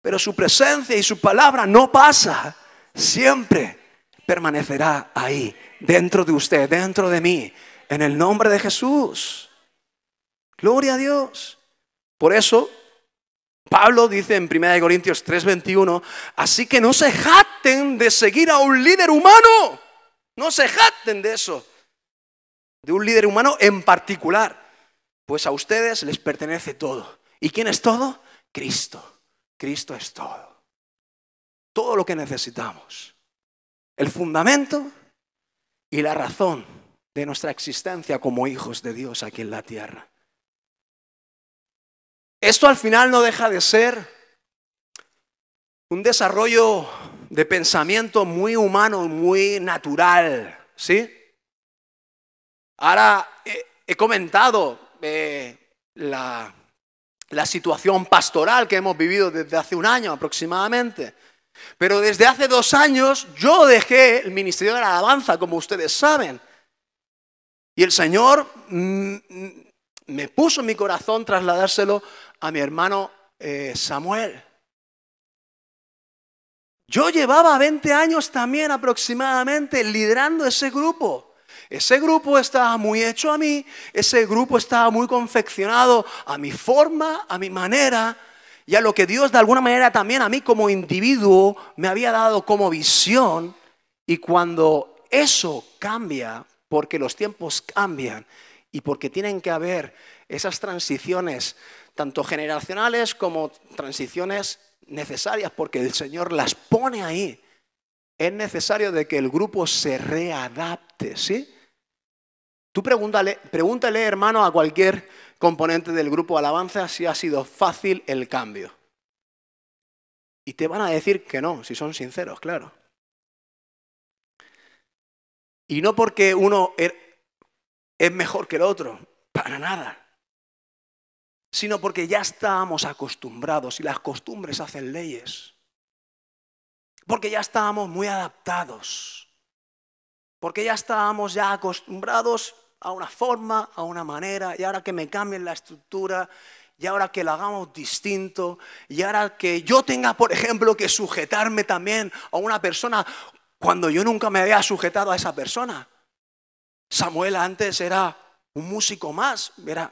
pero su presencia y su palabra no pasa. Siempre permanecerá ahí, dentro de usted, dentro de mí, en el nombre de Jesús. Gloria a Dios. Por eso Pablo dice en 1 Corintios 3:21, así que no se jacten de seguir a un líder humano. No se jacten de eso. De un líder humano en particular. Pues a ustedes les pertenece todo. ¿Y quién es todo? Cristo. Cristo es todo. Todo lo que necesitamos. El fundamento y la razón de nuestra existencia como hijos de Dios aquí en la tierra. Esto al final no deja de ser un desarrollo de pensamiento muy humano, muy natural, ¿sí? Ahora he comentado la situación pastoral que hemos vivido desde hace un año aproximadamente. Pero desde hace 2 años yo dejé el ministerio de la alabanza, como ustedes saben. Y el Señor me puso en mi corazón trasladárselo a mi hermano Samuel. Yo llevaba 20 años también aproximadamente liderando ese grupo. Ese grupo estaba muy hecho a mí, ese grupo estaba muy confeccionado a mi forma, a mi manera. y a lo que Dios de alguna manera también a mí como individuo me había dado como visión. Y cuando eso cambia, porque los tiempos cambian y porque tienen que haber esas transiciones, tanto generacionales como transiciones necesarias, porque el Señor las pone ahí, es necesario de que el grupo se readapte, ¿sí? Tú pregúntale, hermano, a cualquier componente del grupo Alabanza si ha sido fácil el cambio. Y te van a decir que no, si son sinceros, claro. Y no porque uno es mejor que el otro, para nada. Sino porque ya estábamos acostumbrados y las costumbres hacen leyes. Porque ya estábamos muy adaptados. Porque ya estábamos ya acostumbrados a una forma, a una manera, y ahora que me cambien la estructura, y ahora que lo hagamos distinto, y ahora que yo tenga, por ejemplo, que sujetarme también a una persona cuando yo nunca me había sujetado a esa persona. Samuel antes era un músico más, era,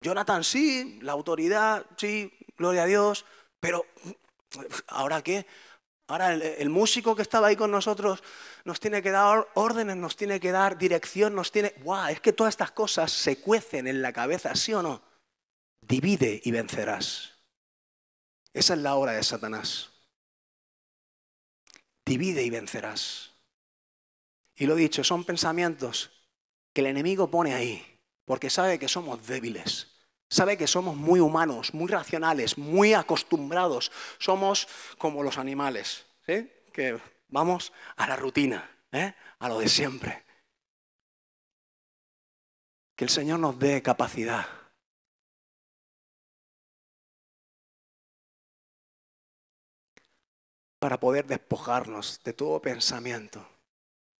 Jonathan sí, la autoridad, sí, gloria a Dios, pero ¿ahora qué? Ahora el músico que estaba ahí con nosotros nos tiene que dar órdenes, nos tiene que dar dirección, nos tiene... ¡Guau! Es que todas estas cosas se cuecen en la cabeza, ¿sí o no? Divide y vencerás. Esa es la obra de Satanás. Divide y vencerás. Y lo dicho, son pensamientos que el enemigo pone ahí, porque sabe que somos débiles. Sabe que somos muy humanos, muy racionales, muy acostumbrados. Somos como los animales, ¿sí? Que vamos a la rutina, a lo de siempre. Que el Señor nos dé capacidad para poder despojarnos de todo pensamiento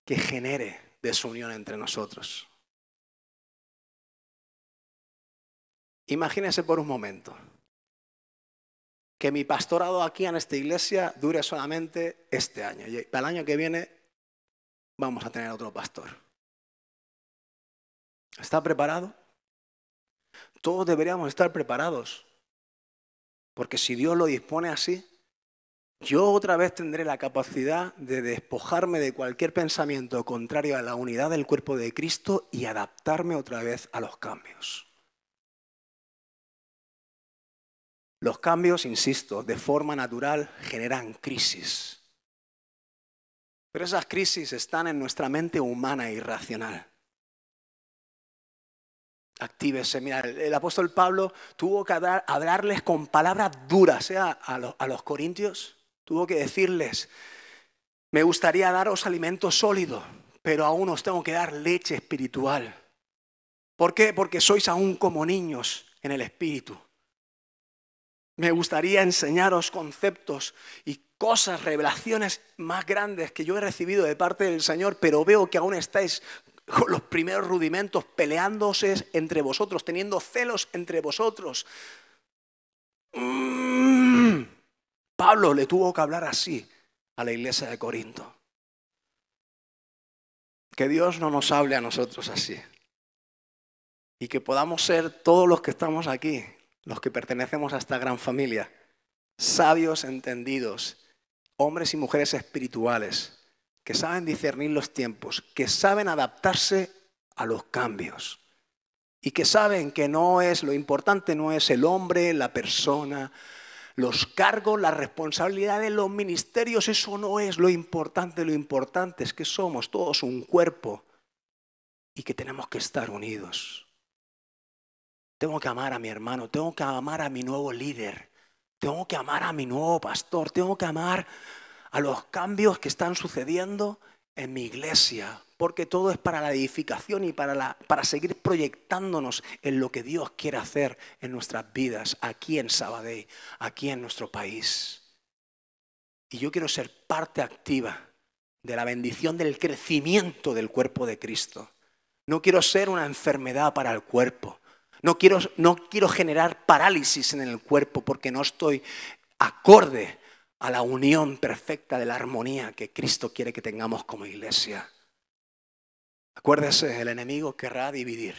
que genere desunión entre nosotros. Imagínese por un momento que mi pastorado aquí en esta iglesia dure solamente este año. Y para el año que viene vamos a tener otro pastor. ¿Está preparado? Todos deberíamos estar preparados. Porque si Dios lo dispone así, yo otra vez tendré la capacidad de despojarme de cualquier pensamiento contrario a la unidad del cuerpo de Cristo y adaptarme otra vez a los cambios. Los cambios, insisto, de forma natural generan crisis. Pero esas crisis están en nuestra mente humana e irracional. Actívese. Mira, el apóstol Pablo tuvo que hablarles con palabras duras a los corintios. Tuvo que decirles, me gustaría daros alimento sólido, pero aún os tengo que dar leche espiritual. ¿Por qué? Porque sois aún como niños en el espíritu. Me gustaría enseñaros conceptos y cosas, revelaciones más grandes que yo he recibido de parte del Señor, pero veo que aún estáis con los primeros rudimentos, peleándose entre vosotros, teniendo celos entre vosotros. Pablo le tuvo que hablar así a la iglesia de Corinto. Que Dios no nos hable a nosotros así. Y que podamos ser todos los que estamos aquí, los que pertenecemos a esta gran familia, sabios, entendidos, hombres y mujeres espirituales, que saben discernir los tiempos, que saben adaptarse a los cambios y que saben que lo importante no es el hombre, la persona, los cargos, las responsabilidades, los ministerios, eso no es lo importante es que somos todos un cuerpo y que tenemos que estar unidos. Tengo que amar a mi hermano, tengo que amar a mi nuevo líder, tengo que amar a mi nuevo pastor, tengo que amar a los cambios que están sucediendo en mi iglesia, porque todo es para la edificación y para seguir proyectándonos en lo que Dios quiere hacer en nuestras vidas, aquí en Sabadell, aquí en nuestro país. Y yo quiero ser parte activa de la bendición del crecimiento del cuerpo de Cristo. No quiero ser una enfermedad para el cuerpo. No quiero generar parálisis en el cuerpo porque no estoy acorde a la unión perfecta de la armonía que Cristo quiere que tengamos como iglesia. Acuérdese, el enemigo querrá dividir.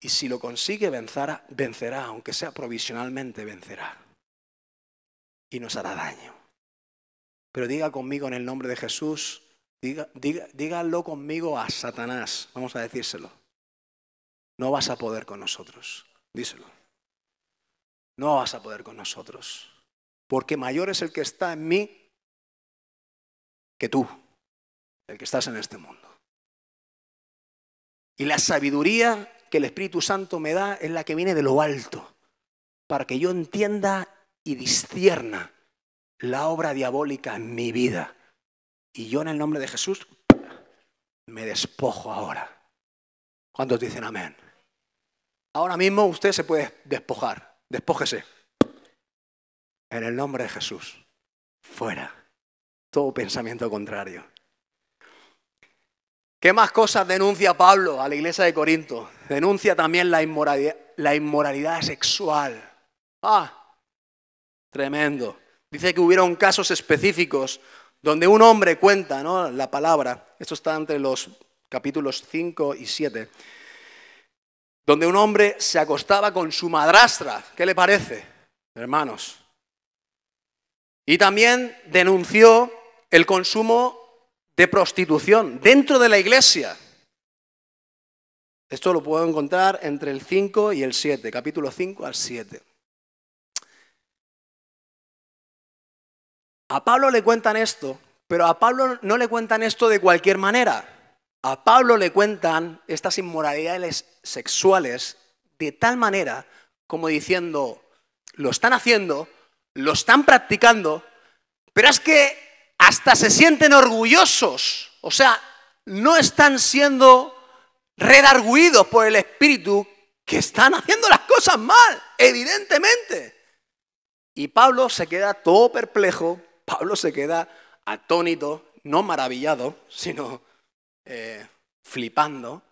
Y si lo consigue, vencerá, aunque sea provisionalmente, vencerá. Y nos hará daño. Pero diga conmigo en el nombre de Jesús, díganlo conmigo a Satanás. Vamos a decírselo. No vas a poder con nosotros. Díselo. No vas a poder con nosotros. Porque mayor es el que está en mí que tú, el que estás en este mundo. Y la sabiduría que el Espíritu Santo me da es la que viene de lo alto, para que yo entienda y discierna la obra diabólica en mi vida. Y yo en el nombre de Jesús me despojo ahora. ¿Cuántos dicen amén? Ahora mismo usted se puede despojar. Despójese. En el nombre de Jesús. Fuera. Todo pensamiento contrario. ¿Qué más cosas denuncia Pablo a la iglesia de Corinto? Denuncia también la inmoralidad sexual. Tremendo. Dice que hubieron casos específicos donde un hombre cuenta, ¿no?, la palabra. Esto está entre los capítulos 5 y 7. Donde un hombre se acostaba con su madrastra. ¿Qué le parece, hermanos? Y también denunció el consumo de prostitución dentro de la iglesia. Esto lo puedo encontrar entre el 5 y el 7, capítulo 5 al 7. A Pablo le cuentan esto, pero a Pablo no le cuentan esto de cualquier manera. A Pablo le cuentan estas inmoralidades sexuales de tal manera como diciendo, lo están haciendo, lo están practicando, pero es que hasta se sienten orgullosos. O sea, no están siendo redarguidos por el Espíritu que están haciendo las cosas mal, evidentemente. Y Pablo se queda todo perplejo, Pablo se queda atónito, no maravillado, sino flipando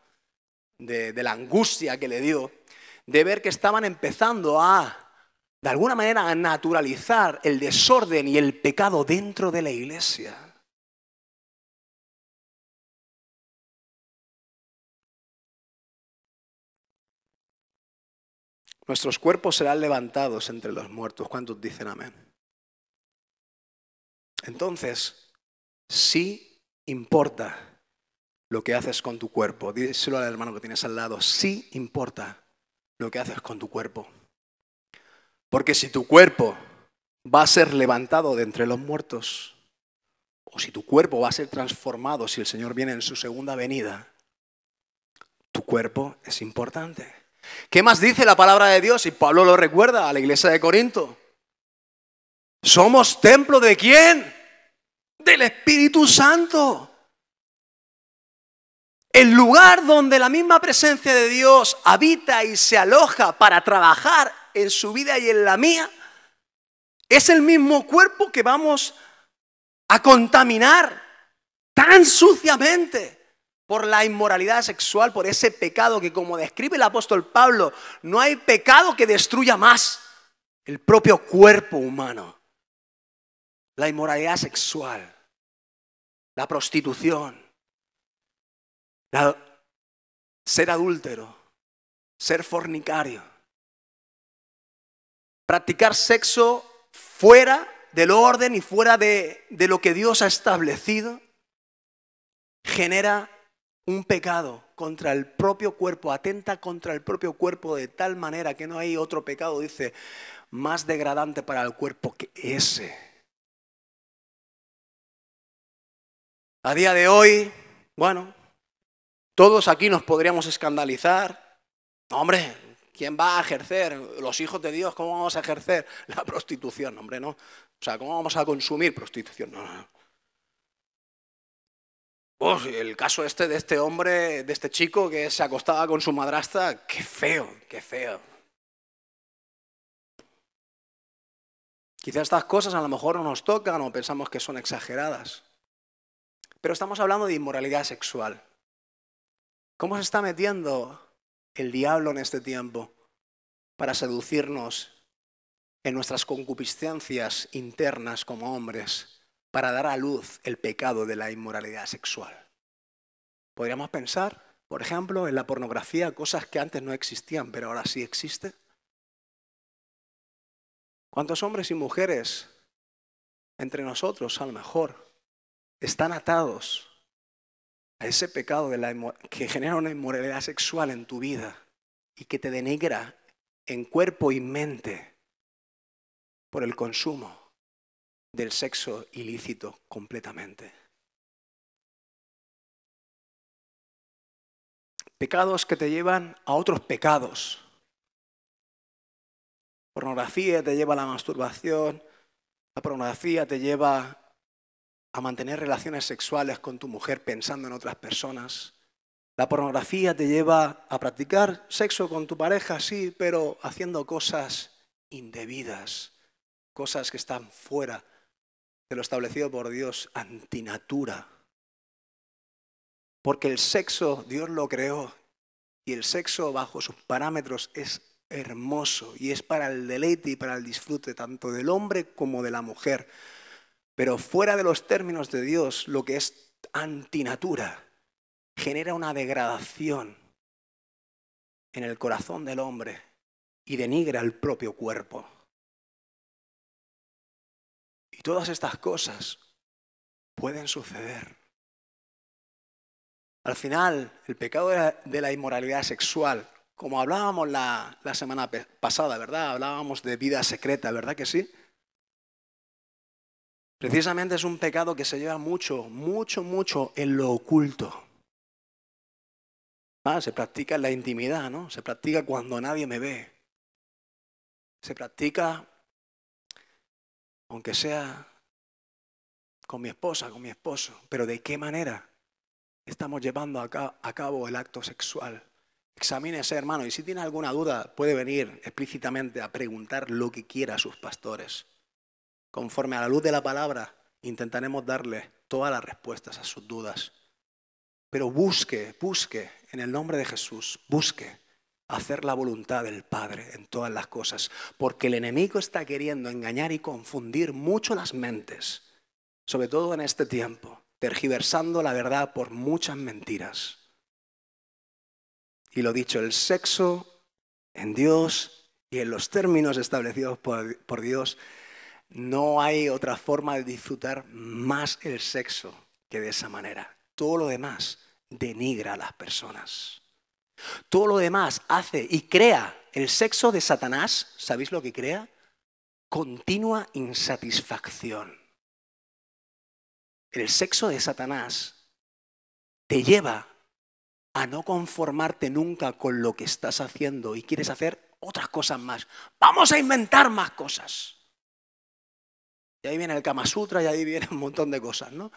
de la angustia que le dio, de ver que estaban empezando de alguna manera, a naturalizar el desorden y el pecado dentro de la iglesia. Nuestros cuerpos serán levantados entre los muertos. ¿Cuántos dicen amén? Entonces, sí importa lo que haces con tu cuerpo. Díselo al hermano que tienes al lado. Sí importa lo que haces con tu cuerpo. Porque si tu cuerpo va a ser levantado de entre los muertos, o si tu cuerpo va a ser transformado si el Señor viene en su segunda venida, tu cuerpo es importante. ¿Qué más dice la palabra de Dios? Y Pablo lo recuerda a la iglesia de Corinto. ¿Somos templo de quién? Del Espíritu Santo. El lugar donde la misma presencia de Dios habita y se aloja para trabajar en su vida y en la mía, es el mismo cuerpo que vamos a contaminar tan suciamente por la inmoralidad sexual, por ese pecado que, como describe el apóstol Pablo, no hay pecado que destruya más el propio cuerpo humano. La inmoralidad sexual, la prostitución, ser adúltero, ser fornicario, practicar sexo fuera del orden y fuera de lo que Dios ha establecido, genera un pecado contra el propio cuerpo, atenta contra el propio cuerpo de tal manera que no hay otro pecado, dice, más degradante para el cuerpo que ese. A día de hoy, bueno, todos aquí nos podríamos escandalizar. Hombre, ¿quién va a ejercer? Los hijos de Dios, ¿cómo vamos a ejercer la prostitución? Hombre, no. O sea, ¿cómo vamos a consumir prostitución? No. El caso de este hombre, de este chico que se acostaba con su madrastra, qué feo, qué feo. Quizás estas cosas a lo mejor no nos tocan o pensamos que son exageradas. Pero estamos hablando de inmoralidad sexual. ¿Cómo se está metiendo el diablo en este tiempo para seducirnos en nuestras concupiscencias internas como hombres, para dar a luz el pecado de la inmoralidad sexual? Podríamos pensar Por ejemplo, en la pornografía, cosas que antes no existían, pero ahora sí existen. ¿Cuántos hombres y mujeres entre nosotros, a lo mejor, están atados a ese pecado que genera una inmoralidad sexual en tu vida y que te denigra en cuerpo y mente por el consumo del sexo ilícito completamente? Pecados que te llevan a otros pecados. Pornografía te lleva a la masturbación, la pornografía te lleva a mantener relaciones sexuales con tu mujer pensando en otras personas. La pornografía te lleva a practicar sexo con tu pareja, sí, pero haciendo cosas indebidas, cosas que están fuera de lo establecido por Dios, antinatura. Porque el sexo Dios lo creó y el sexo bajo sus parámetros es hermoso y es para el deleite y para el disfrute tanto del hombre como de la mujer. Pero fuera de los términos de Dios, lo que es antinatura genera una degradación en el corazón del hombre y denigra el propio cuerpo. Y todas estas cosas pueden suceder. Al final, el pecado de la inmoralidad sexual, como hablábamos la semana pasada, ¿verdad? Hablábamos de vida secreta, ¿verdad que sí? Precisamente es un pecado que se lleva mucho en lo oculto. Se practica en la intimidad, ¿no? Se practica cuando nadie me ve. Se practica, aunque sea con mi esposa, con mi esposo. Pero ¿de qué manera estamos llevando a cabo el acto sexual? Examínese, hermano, y si tiene alguna duda, puede venir explícitamente a preguntar lo que quiera a sus pastores. Conforme a la luz de la palabra, intentaremos darle todas las respuestas a sus dudas. Pero busque en el nombre de Jesús, busque hacer la voluntad del Padre en todas las cosas. Porque el enemigo está queriendo engañar y confundir mucho las mentes, sobre todo en este tiempo, tergiversando la verdad por muchas mentiras. Y lo dicho, el sexo en Dios y en los términos establecidos por Dios, no hay otra forma de disfrutar más el sexo que de esa manera. Todo lo demás denigra a las personas. Todo lo demás hace y crea el sexo de Satanás. ¿Sabéis lo que crea? Continua insatisfacción. El sexo de Satanás te lleva a no conformarte nunca con lo que estás haciendo y quieres hacer otras cosas más. Vamos a inventar más cosas. Y ahí viene el Kama Sutra y ahí viene un montón de cosas, ¿no?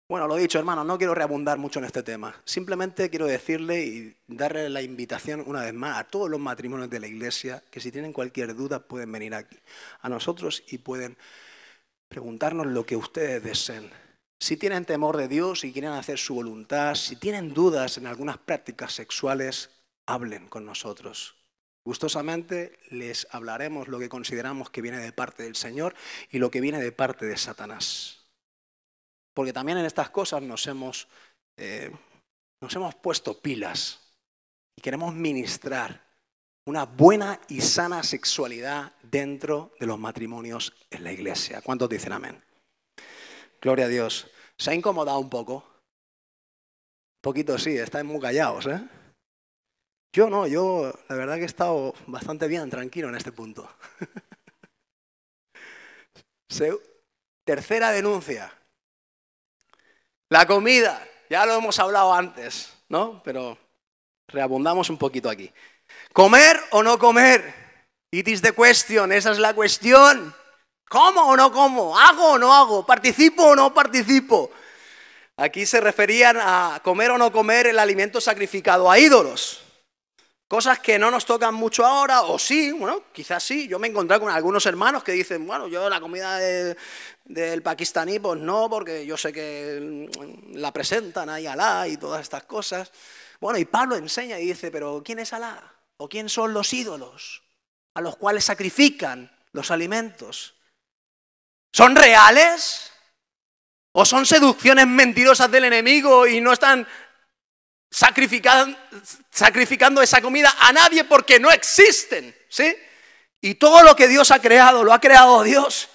Bueno, lo dicho, hermano, no quiero reabundar mucho en este tema. Simplemente quiero decirle y darle la invitación una vez más a todos los matrimonios de la iglesia que si tienen cualquier duda pueden venir aquí a nosotros y pueden preguntarnos lo que ustedes deseen. Si tienen temor de Dios y quieren hacer su voluntad, si tienen dudas en algunas prácticas sexuales, hablen con nosotros. Gustosamente les hablaremos lo que consideramos que viene de parte del Señor y lo que viene de parte de Satanás. Porque también en estas cosas nos hemos puesto pilas y queremos ministrar una buena y sana sexualidad dentro de los matrimonios en la iglesia. ¿Cuántos dicen amén? Gloria a Dios. ¿Se ha incomodado un poco? Un poquito sí, estáis muy callados, ¿eh? Yo no, la verdad que he estado bastante bien, tranquilo en este punto. Tercera denuncia. La comida, ya lo hemos hablado antes, ¿no? Pero reabundamos un poquito aquí. ¿Comer o no comer? It is the question, esa es la cuestión. ¿Como o no como? ¿Hago o no hago? ¿Participo o no participo? Aquí se referían a comer o no comer el alimento sacrificado a ídolos. Cosas que no nos tocan mucho ahora, o sí, bueno, quizás sí. Yo me he encontrado con algunos hermanos que dicen, bueno, yo la comida del pakistaní, pues no, porque yo sé que la presentan ahí Alá y todas estas cosas. Bueno, y Pablo enseña y dice, pero ¿quién es Alá? ¿O quién son los ídolos a los cuales sacrifican los alimentos? ¿Son reales? ¿O son seducciones mentirosas del enemigo y no están sacrificando esa comida a nadie porque no existen, ¿sí? Y todo lo que Dios ha creado, lo ha creado Dios.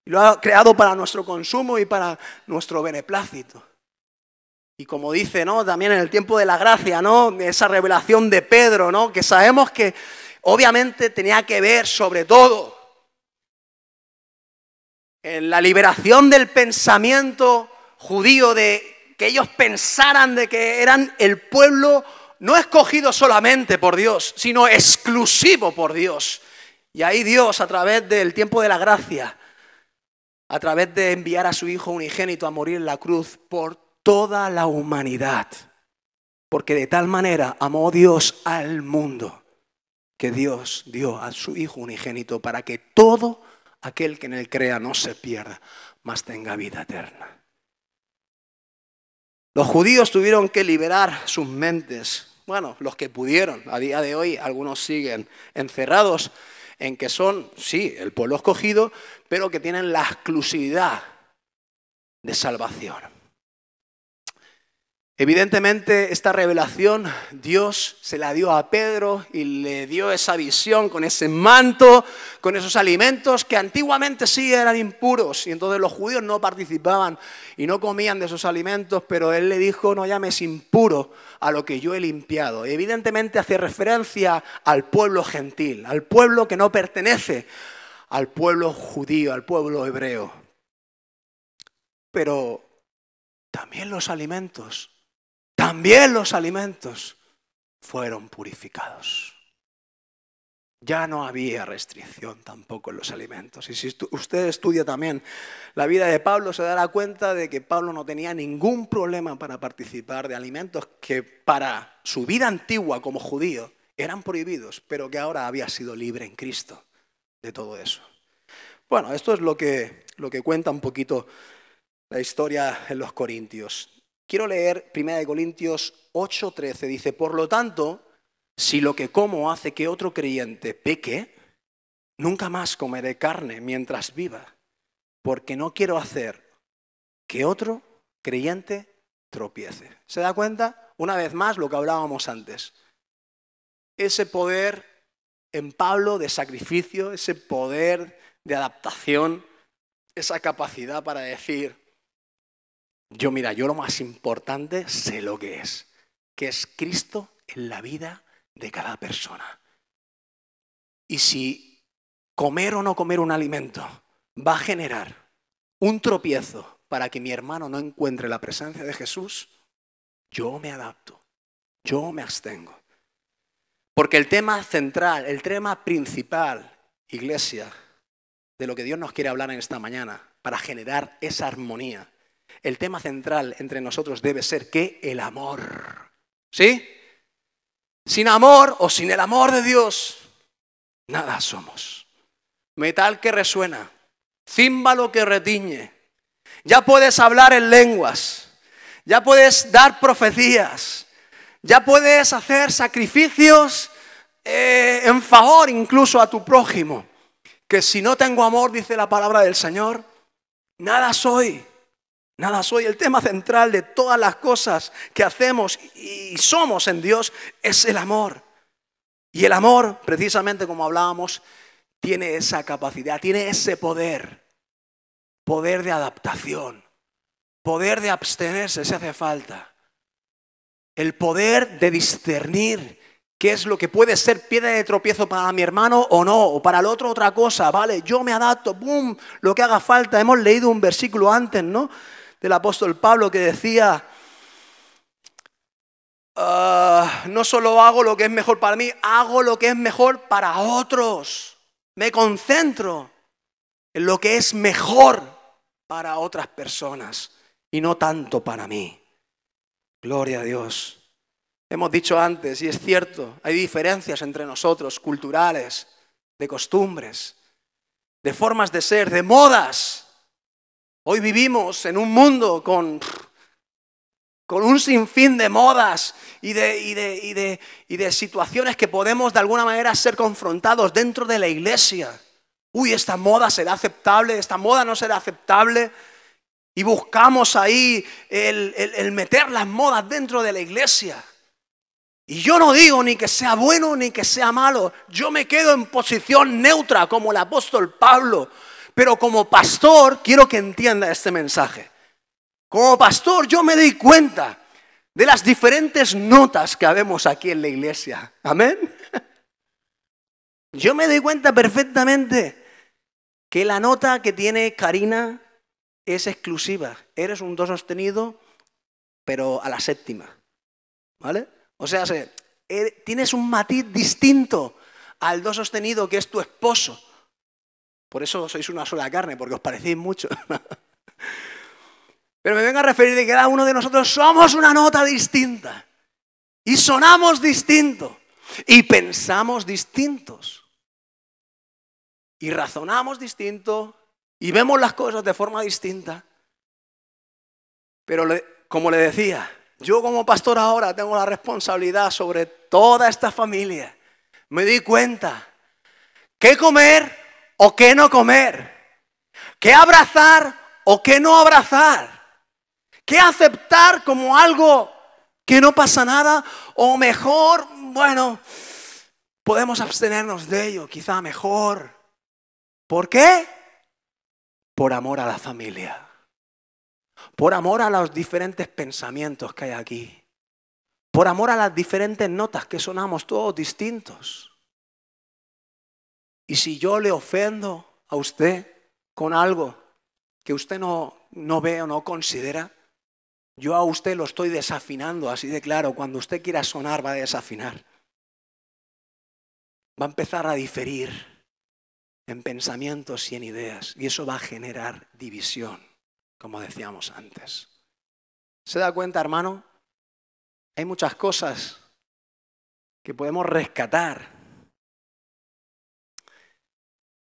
Y lo ha creado para nuestro consumo y para nuestro beneplácito. Y como dice, ¿no?, también en el tiempo de la gracia, ¿no?, esa revelación de Pedro, ¿no?, que sabemos que obviamente tenía que ver sobre todo en la liberación del pensamiento judío, de que ellos pensaran de que eran el pueblo no escogido solamente por Dios, sino exclusivo por Dios. Y ahí Dios, a través del tiempo de la gracia, a través de enviar a su Hijo unigénito a morir en la cruz por toda la humanidad. Porque de tal manera amó Dios al mundo, que Dios dio a su Hijo unigénito para que todo aquel que en él crea no se pierda, mas tenga vida eterna. Los judíos tuvieron que liberar sus mentes. Bueno, los que pudieron. A día de hoy algunos siguen encerrados en que son, sí, el pueblo escogido, pero que tienen la exclusividad de salvación. Evidentemente, esta revelación Dios se la dio a Pedro y le dio esa visión con ese manto, con esos alimentos que antiguamente sí eran impuros. Y entonces los judíos no participaban y no comían de esos alimentos, pero él le dijo, no llames impuro a lo que yo he limpiado. Evidentemente hace referencia al pueblo gentil, al pueblo que no pertenece al pueblo judío, al pueblo hebreo. Pero también los alimentos fueron purificados. Ya no había restricción tampoco en los alimentos. Y si usted estudia también la vida de Pablo, se dará cuenta de que Pablo no tenía ningún problema para participar de alimentos que para su vida antigua como judío eran prohibidos, pero que ahora había sido libre en Cristo de todo eso. Bueno, esto es lo que cuenta un poquito la historia en los Corintios. Quiero leer 1 Corintios 8:13. Dice, por lo tanto, si lo que como hace que otro creyente peque, nunca más comeré carne mientras viva, porque no quiero hacer que otro creyente tropiece. ¿Se da cuenta? Una vez más lo que hablábamos antes. Ese poder en Pablo de sacrificio, ese poder de adaptación, esa capacidad para decir, yo lo más importante sé lo que es Cristo en la vida de cada persona. Y si comer o no comer un alimento va a generar un tropiezo para que mi hermano no encuentre la presencia de Jesús, yo me adapto, yo me abstengo. Porque el tema central, el tema principal, iglesia, de lo que Dios nos quiere hablar en esta mañana, para generar esa armonía, el tema central entre nosotros debe ser ¿qué? El amor. ¿Sí? Sin amor o sin el amor de Dios, nada somos. Metal que resuena, címbalo que retiñe. Ya puedes hablar en lenguas, ya puedes dar profecías, ya puedes hacer sacrificios en favor incluso a tu prójimo. Que si no tengo amor, dice la palabra del Señor, nada soy. Nada soy. El tema central de todas las cosas que hacemos y somos en Dios es el amor. Y el amor, precisamente como hablábamos, tiene esa capacidad, tiene ese poder de adaptación, poder de abstenerse si hace falta, el poder de discernir qué es lo que puede ser piedra de tropiezo para mi hermano o no, o para el otro otra cosa, ¿vale? Yo me adapto, ¡boom!, lo que haga falta. Hemos leído un versículo antes, ¿no?, del apóstol Pablo que decía, no solo hago lo que es mejor para mí, hago lo que es mejor para otros. Me concentro en lo que es mejor para otras personas y no tanto para mí. Gloria a Dios. Hemos dicho antes, y es cierto, hay diferencias entre nosotros, culturales, de costumbres, de formas de ser, de modas. Hoy vivimos en un mundo con un sinfín de modas y de situaciones que podemos de alguna manera ser confrontados dentro de la iglesia. Uy, esta moda será aceptable, esta moda no será aceptable. Y buscamos ahí el meter las modas dentro de la iglesia. Y yo no digo ni que sea bueno ni que sea malo. Yo me quedo en posición neutra como el apóstol Pablo. Pero como pastor quiero que entienda este mensaje. Como pastor yo me doy cuenta de las diferentes notas que habemos aquí en la iglesia. Amén. Yo me doy cuenta perfectamente que la nota que tiene Karina es exclusiva. Eres un do sostenido, pero a la séptima. ¿Vale? O sea, tienes un matiz distinto al do sostenido que es tu esposo. Por eso sois una sola carne, porque os parecéis mucho. Pero me vengo a referir de que cada uno de nosotros somos una nota distinta. Y sonamos distinto. Y pensamos distintos. Y razonamos distinto. Y vemos las cosas de forma distinta. Pero como le decía, yo como pastor ahora tengo la responsabilidad sobre toda esta familia. Me di cuenta qué comer o qué no comer. Qué abrazar o qué no abrazar. ¿Qué aceptar como algo que no pasa nada? O mejor, bueno, podemos abstenernos de ello, quizá mejor. ¿Por qué? Por amor a la familia. Por amor a los diferentes pensamientos que hay aquí. Por amor a las diferentes notas que sonamos todos distintos. Y si yo le ofendo a usted con algo que usted no ve o no considera, yo a usted lo estoy desafinando, así de claro. Cuando usted quiera sonar va a desafinar. Va a empezar a diferir en pensamientos y en ideas. Y eso va a generar división, como decíamos antes. ¿Se da cuenta, hermano? Hay muchas cosas que podemos rescatar.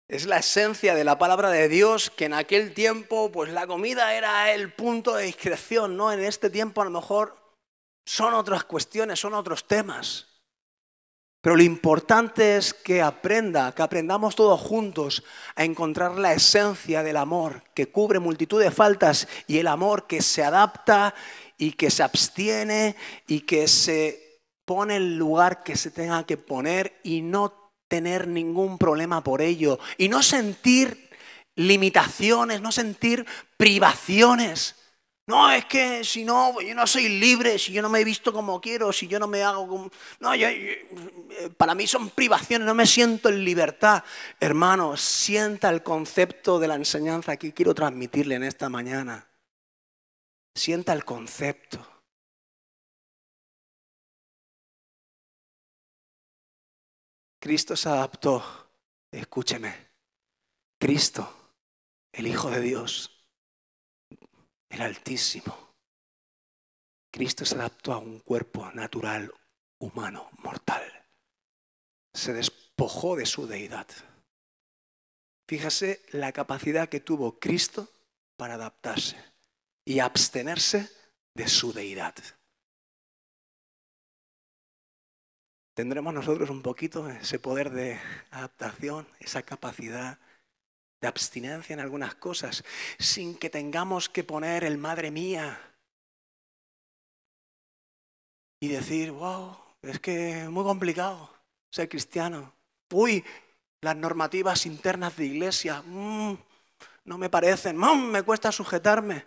Es la esencia de la palabra de Dios, que en aquel tiempo pues la comida era el punto de discreción, ¿no? En este tiempo a lo mejor son otras cuestiones, son otros temas. Pero lo importante es que aprendamos todos juntos a encontrar la esencia del amor que cubre multitud de faltas y el amor que se adapta y que se abstiene y que se pone el lugar que se tenga que poner y no tener ningún problema por ello y no sentir limitaciones, no sentir privaciones. No, es que si no, yo no soy libre, si yo no me he visto como quiero, si yo no me hago como... No, para mí son privaciones, no me siento en libertad. Hermano, sienta el concepto de la enseñanza que quiero transmitirle en esta mañana. Sienta el concepto. Cristo se adaptó, escúcheme, Cristo, el Hijo de Dios, el Altísimo. Cristo se adaptó a un cuerpo natural, humano, mortal. Se despojó de su deidad. Fíjese la capacidad que tuvo Cristo para adaptarse y abstenerse de su deidad. Tendremos nosotros un poquito ese poder de adaptación, esa capacidad de abstinencia en algunas cosas, sin que tengamos que poner el madre mía y decir, wow, es que es muy complicado ser cristiano. Uy, las normativas internas de iglesia, no me parecen, me cuesta sujetarme.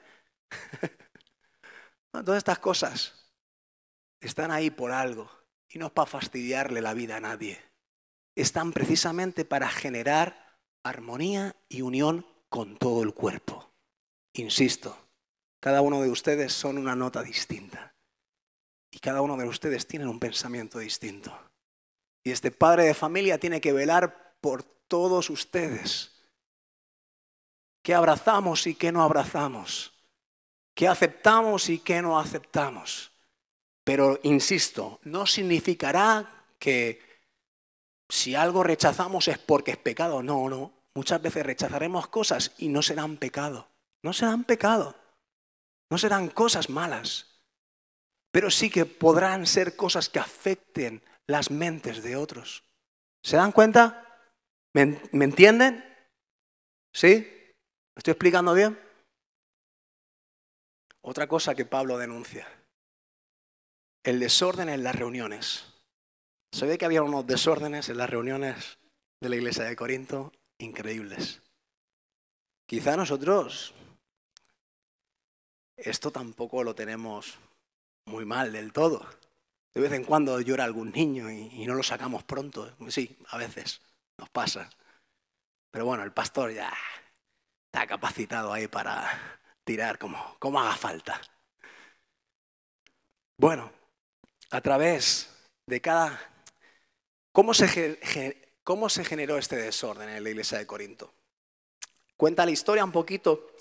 Todas estas cosas están ahí por algo y no es para fastidiarle la vida a nadie. Están precisamente para generar armonía y unión con todo el cuerpo. Insisto, cada uno de ustedes son una nota distinta y cada uno de ustedes tiene un pensamiento distinto. Y este padre de familia tiene que velar por todos ustedes. ¿Qué abrazamos y qué no abrazamos? ¿Qué aceptamos y qué no aceptamos? Pero, insisto, no significará que si algo rechazamos es porque es pecado. No, no. Muchas veces rechazaremos cosas y no serán pecado. No serán pecado. No serán cosas malas. Pero sí que podrán ser cosas que afecten las mentes de otros. ¿Se dan cuenta? ¿Me entienden? ¿Sí? ¿Me estoy explicando bien? Otra cosa que Pablo denuncia. el desorden en las reuniones. Se ve que había unos desórdenes en las reuniones de la iglesia de Corinto increíbles. Quizá nosotros esto tampoco lo tenemos muy mal del todo. De vez en cuando llora algún niño y no lo sacamos pronto. Sí, a veces nos pasa. Pero bueno, el pastor ya está capacitado ahí para tirar como haga falta. Bueno, a través de cada... ¿Cómo se generó este desorden en la iglesia de Corinto? Cuenta la historia un poquito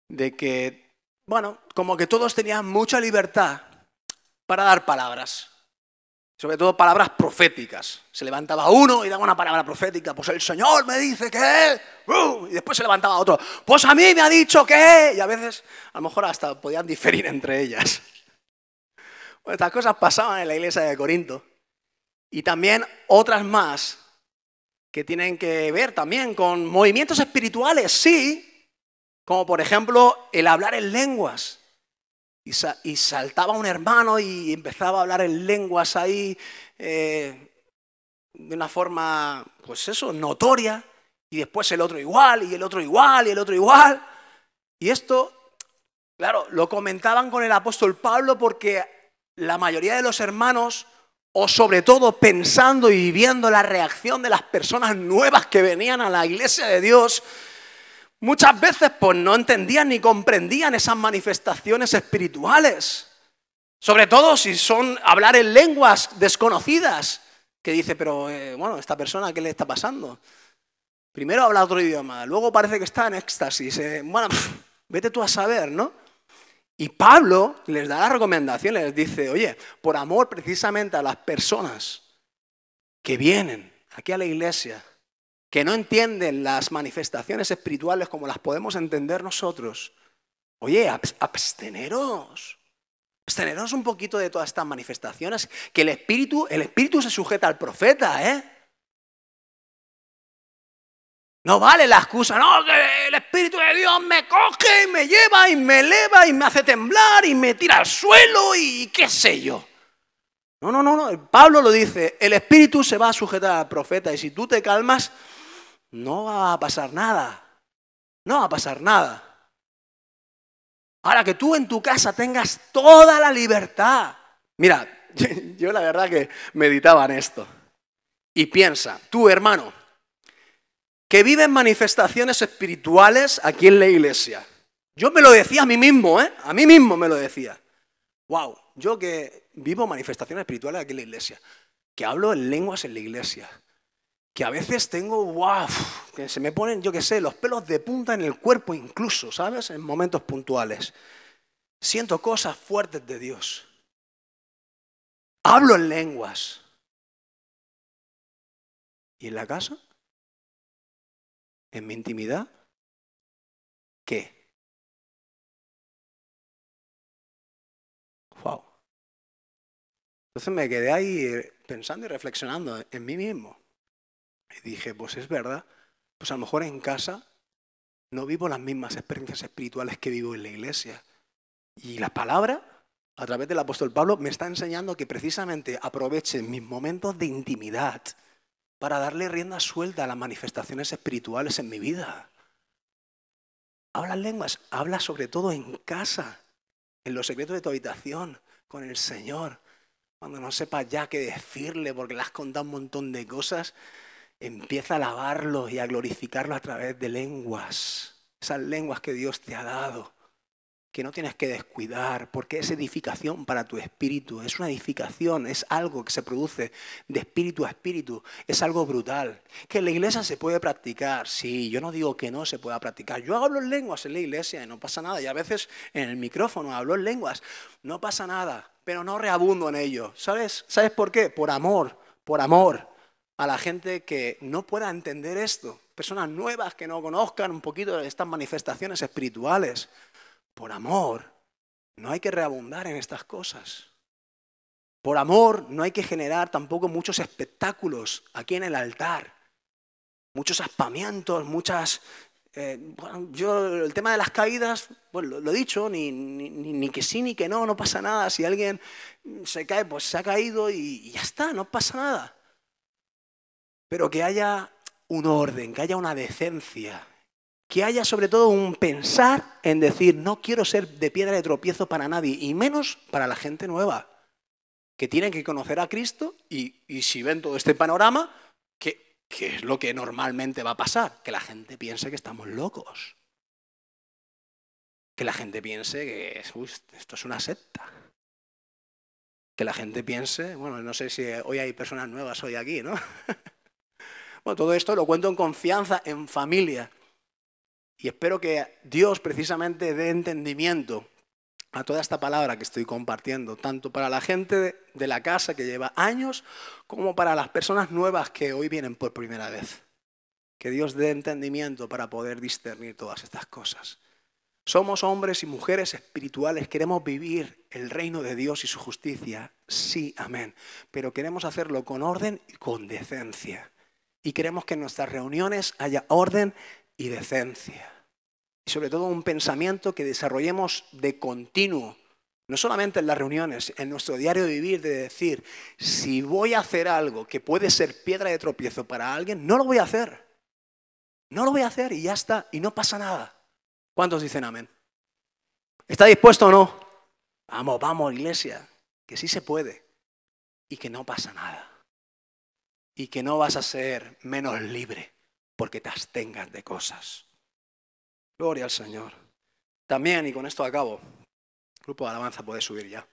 de que, bueno, como que todos tenían mucha libertad para dar palabras. Sobre todo palabras proféticas. Se levantaba uno y daba una palabra profética. Pues el Señor me dice que... Y después se levantaba otro. Pues a mí me ha dicho que... Y a veces, a lo mejor hasta podían diferir entre ellas. Bueno, estas cosas pasaban en la iglesia de Corinto. Y también otras más que tienen que ver también con movimientos espirituales, sí. Como por ejemplo el hablar en lenguas. Y saltaba un hermano y empezaba a hablar en lenguas ahí de una forma, pues eso, notoria. Y después el otro igual, y el otro igual, y el otro igual. Y esto, claro, lo comentaban con el apóstol Pablo porque la mayoría de los hermanos, o sobre todo pensando y viendo la reacción de las personas nuevas que venían a la iglesia de Dios, muchas veces pues no entendían ni comprendían esas manifestaciones espirituales. Sobre todo si son hablar en lenguas desconocidas. Que dice, pero bueno, esta persona, ¿qué le está pasando? Primero habla otro idioma, luego parece que está en éxtasis. Bueno, vete tú a saber, ¿no? Y Pablo les da la recomendación, les dice, oye, por amor precisamente a las personas que vienen aquí a la iglesia, que no entienden las manifestaciones espirituales como las podemos entender nosotros, oye, absteneros un poquito de todas estas manifestaciones, que el espíritu se sujeta al profeta, ¿eh? No vale la excusa, no, que el Espíritu de Dios me coge y me lleva y me eleva y me hace temblar y me tira al suelo y qué sé yo. No, Pablo lo dice, el Espíritu se va a sujetar al profeta y si tú te calmas, no va a pasar nada, no va a pasar nada. Ahora que tú en tu casa tengas toda la libertad. Mira, yo la verdad que meditaba en esto y piensa, tú hermano, que viven manifestaciones espirituales aquí en la iglesia. Yo me lo decía a mí mismo, a mí mismo me lo decía. Wow, yo que vivo manifestaciones espirituales aquí en la iglesia, que hablo en lenguas en la iglesia, que a veces tengo, wow, que se me ponen, yo qué sé, los pelos de punta en el cuerpo incluso, ¿sabes? En momentos puntuales. Siento cosas fuertes de Dios. Hablo en lenguas. ¿Y en la casa? ¿En mi intimidad? ¿Qué? Wow. Entonces me quedé ahí pensando y reflexionando en mí mismo. Y dije, pues es verdad, pues a lo mejor en casa no vivo las mismas experiencias espirituales que vivo en la iglesia. Y la palabra, a través del apóstol Pablo, me está enseñando que precisamente aproveche mis momentos de intimidad para darle rienda suelta a las manifestaciones espirituales en mi vida. Habla lenguas, habla sobre todo en casa, en los secretos de tu habitación, con el Señor. Cuando no sepas ya qué decirle porque le has contado un montón de cosas, empieza a alabarlo y a glorificarlo a través de lenguas. Esas lenguas que Dios te ha dado, que no tienes que descuidar, porque es edificación para tu espíritu. Es una edificación, es algo que se produce de espíritu a espíritu. Es algo brutal. Que en la iglesia se puede practicar. Sí, yo no digo que no se pueda practicar. Yo hablo en lenguas en la iglesia y no pasa nada. Y a veces en el micrófono hablo en lenguas. No pasa nada, pero no reabundo en ello. ¿Sabes por qué? Por amor a la gente que no pueda entender esto. Personas nuevas que no conozcan un poquito de estas manifestaciones espirituales. Por amor, no hay que reabundar en estas cosas. Por amor, no hay que generar tampoco muchos espectáculos aquí en el altar. Muchos aspamientos, muchas Bueno, yo el tema de las caídas, bueno, lo he dicho, ni que sí ni que no, no pasa nada. Si alguien se cae, pues se ha caído y ya está, no pasa nada. Pero que haya un orden, que haya una decencia, que haya sobre todo un pensar en decir, no quiero ser de piedra de tropiezo para nadie, y menos para la gente nueva, que tienen que conocer a Cristo y si ven todo este panorama, ¿qué es lo que normalmente va a pasar? Que la gente piense que estamos locos. Que la gente piense que esto es una secta. Que la gente piense, bueno, no sé si hoy hay personas nuevas hoy aquí, ¿no? Bueno, todo esto lo cuento en confianza, en familia. Y espero que Dios precisamente dé entendimiento a toda esta palabra que estoy compartiendo, tanto para la gente de la casa que lleva años, como para las personas nuevas que hoy vienen por primera vez. Que Dios dé entendimiento para poder discernir todas estas cosas. Somos hombres y mujeres espirituales, queremos vivir el reino de Dios y su justicia, sí, amén. Pero queremos hacerlo con orden y con decencia. Y queremos que en nuestras reuniones haya orden y decencia. Y sobre todo un pensamiento que desarrollemos de continuo, no solamente en las reuniones, en nuestro diario de vivir, de decir, si voy a hacer algo que puede ser piedra de tropiezo para alguien, no lo voy a hacer. No lo voy a hacer y ya está, y no pasa nada. ¿Cuántos dicen amén? ¿Está dispuesto o no? Vamos, vamos, iglesia, que sí se puede y que no pasa nada. Y que no vas a ser menos libre porque te abstengas de cosas. Gloria al Señor. También, y con esto acabo, el grupo de alabanza puede subir ya.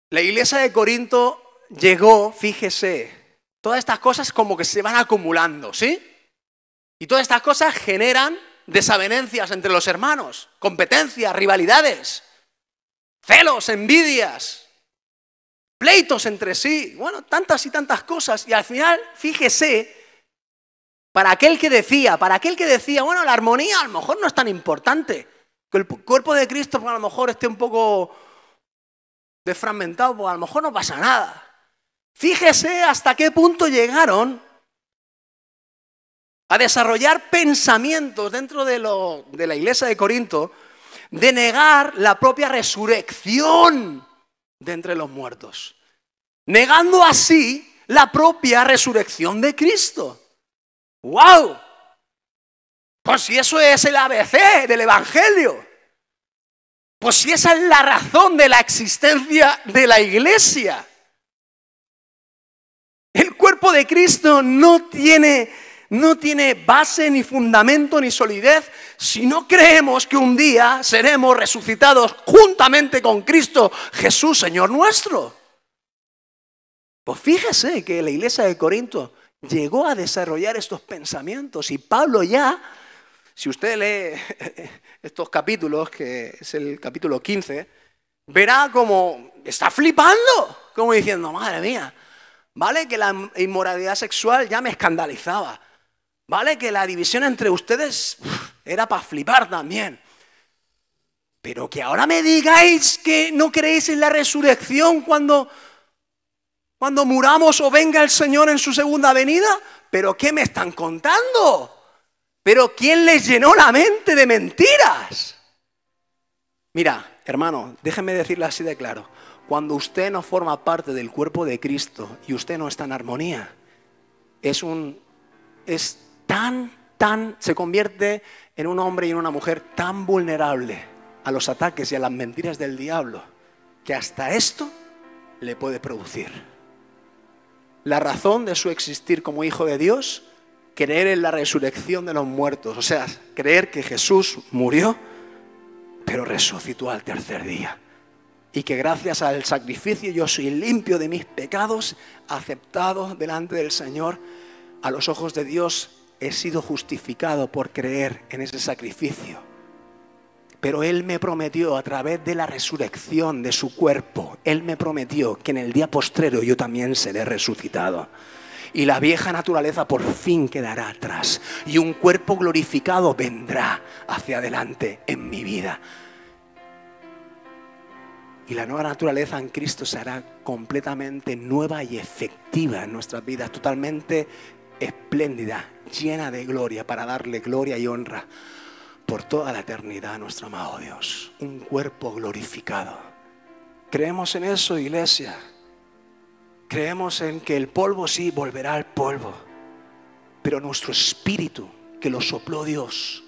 La iglesia de Corinto llegó, fíjese, todas estas cosas como que se van acumulando, ¿sí? Y todas estas cosas generan desavenencias entre los hermanos, competencias, rivalidades, celos, envidias, pleitos entre sí, bueno, tantas y tantas cosas. Y al final, fíjese, para aquel que decía, bueno, la armonía a lo mejor no es tan importante, que el cuerpo de Cristo pues, a lo mejor esté un poco desfragmentado, pues a lo mejor no pasa nada. Fíjese hasta qué punto llegaron a desarrollar pensamientos dentro de la iglesia de Corinto de negar la propia resurrección de entre los muertos, negando así la propia resurrección de Cristo. ¡Wow! Pues si eso es el ABC del Evangelio, pues si esa es la razón de la existencia de la iglesia. El cuerpo de Cristo no tiene base, ni fundamento, ni solidez si no creemos que un día seremos resucitados juntamente con Cristo Jesús, Señor nuestro. Pues fíjese que la iglesia de Corinto llegó a desarrollar estos pensamientos y Pablo ya, si usted lee estos capítulos, que es el capítulo 15, verá como está flipando, como diciendo, madre mía, vale que la inmoralidad sexual ya me escandalizaba, vale que la división entre ustedes era para flipar también, pero que ahora me digáis que no creéis en la resurrección cuando muramos o venga el Señor en su segunda venida, ¿pero qué me están contando? ¿Pero quién les llenó la mente de mentiras? Mira, hermano, déjeme decirle así de claro. Cuando usted no forma parte del cuerpo de Cristo y usted no está en armonía, se convierte en un hombre y en una mujer tan vulnerable a los ataques y a las mentiras del diablo que hasta esto le puede producir. La razón de su existir como hijo de Dios, creer en la resurrección de los muertos, o sea, creer que Jesús murió, pero resucitó al tercer día. Y que gracias al sacrificio yo soy limpio de mis pecados, aceptado delante del Señor. A los ojos de Dios he sido justificado por creer en ese sacrificio. Pero Él me prometió a través de la resurrección de su cuerpo, Él me prometió que en el día postrero yo también seré resucitado. Y la vieja naturaleza por fin quedará atrás. Y un cuerpo glorificado vendrá hacia adelante en mi vida. Y la nueva naturaleza en Cristo será completamente nueva y efectiva en nuestras vidas, totalmente espléndida, llena de gloria, para darle gloria y honra por toda la eternidad a nuestro amado Dios. Un cuerpo glorificado. ¿Creemos en eso, iglesia? Creemos en que el polvo sí volverá al polvo, pero nuestro espíritu, que lo sopló Dios,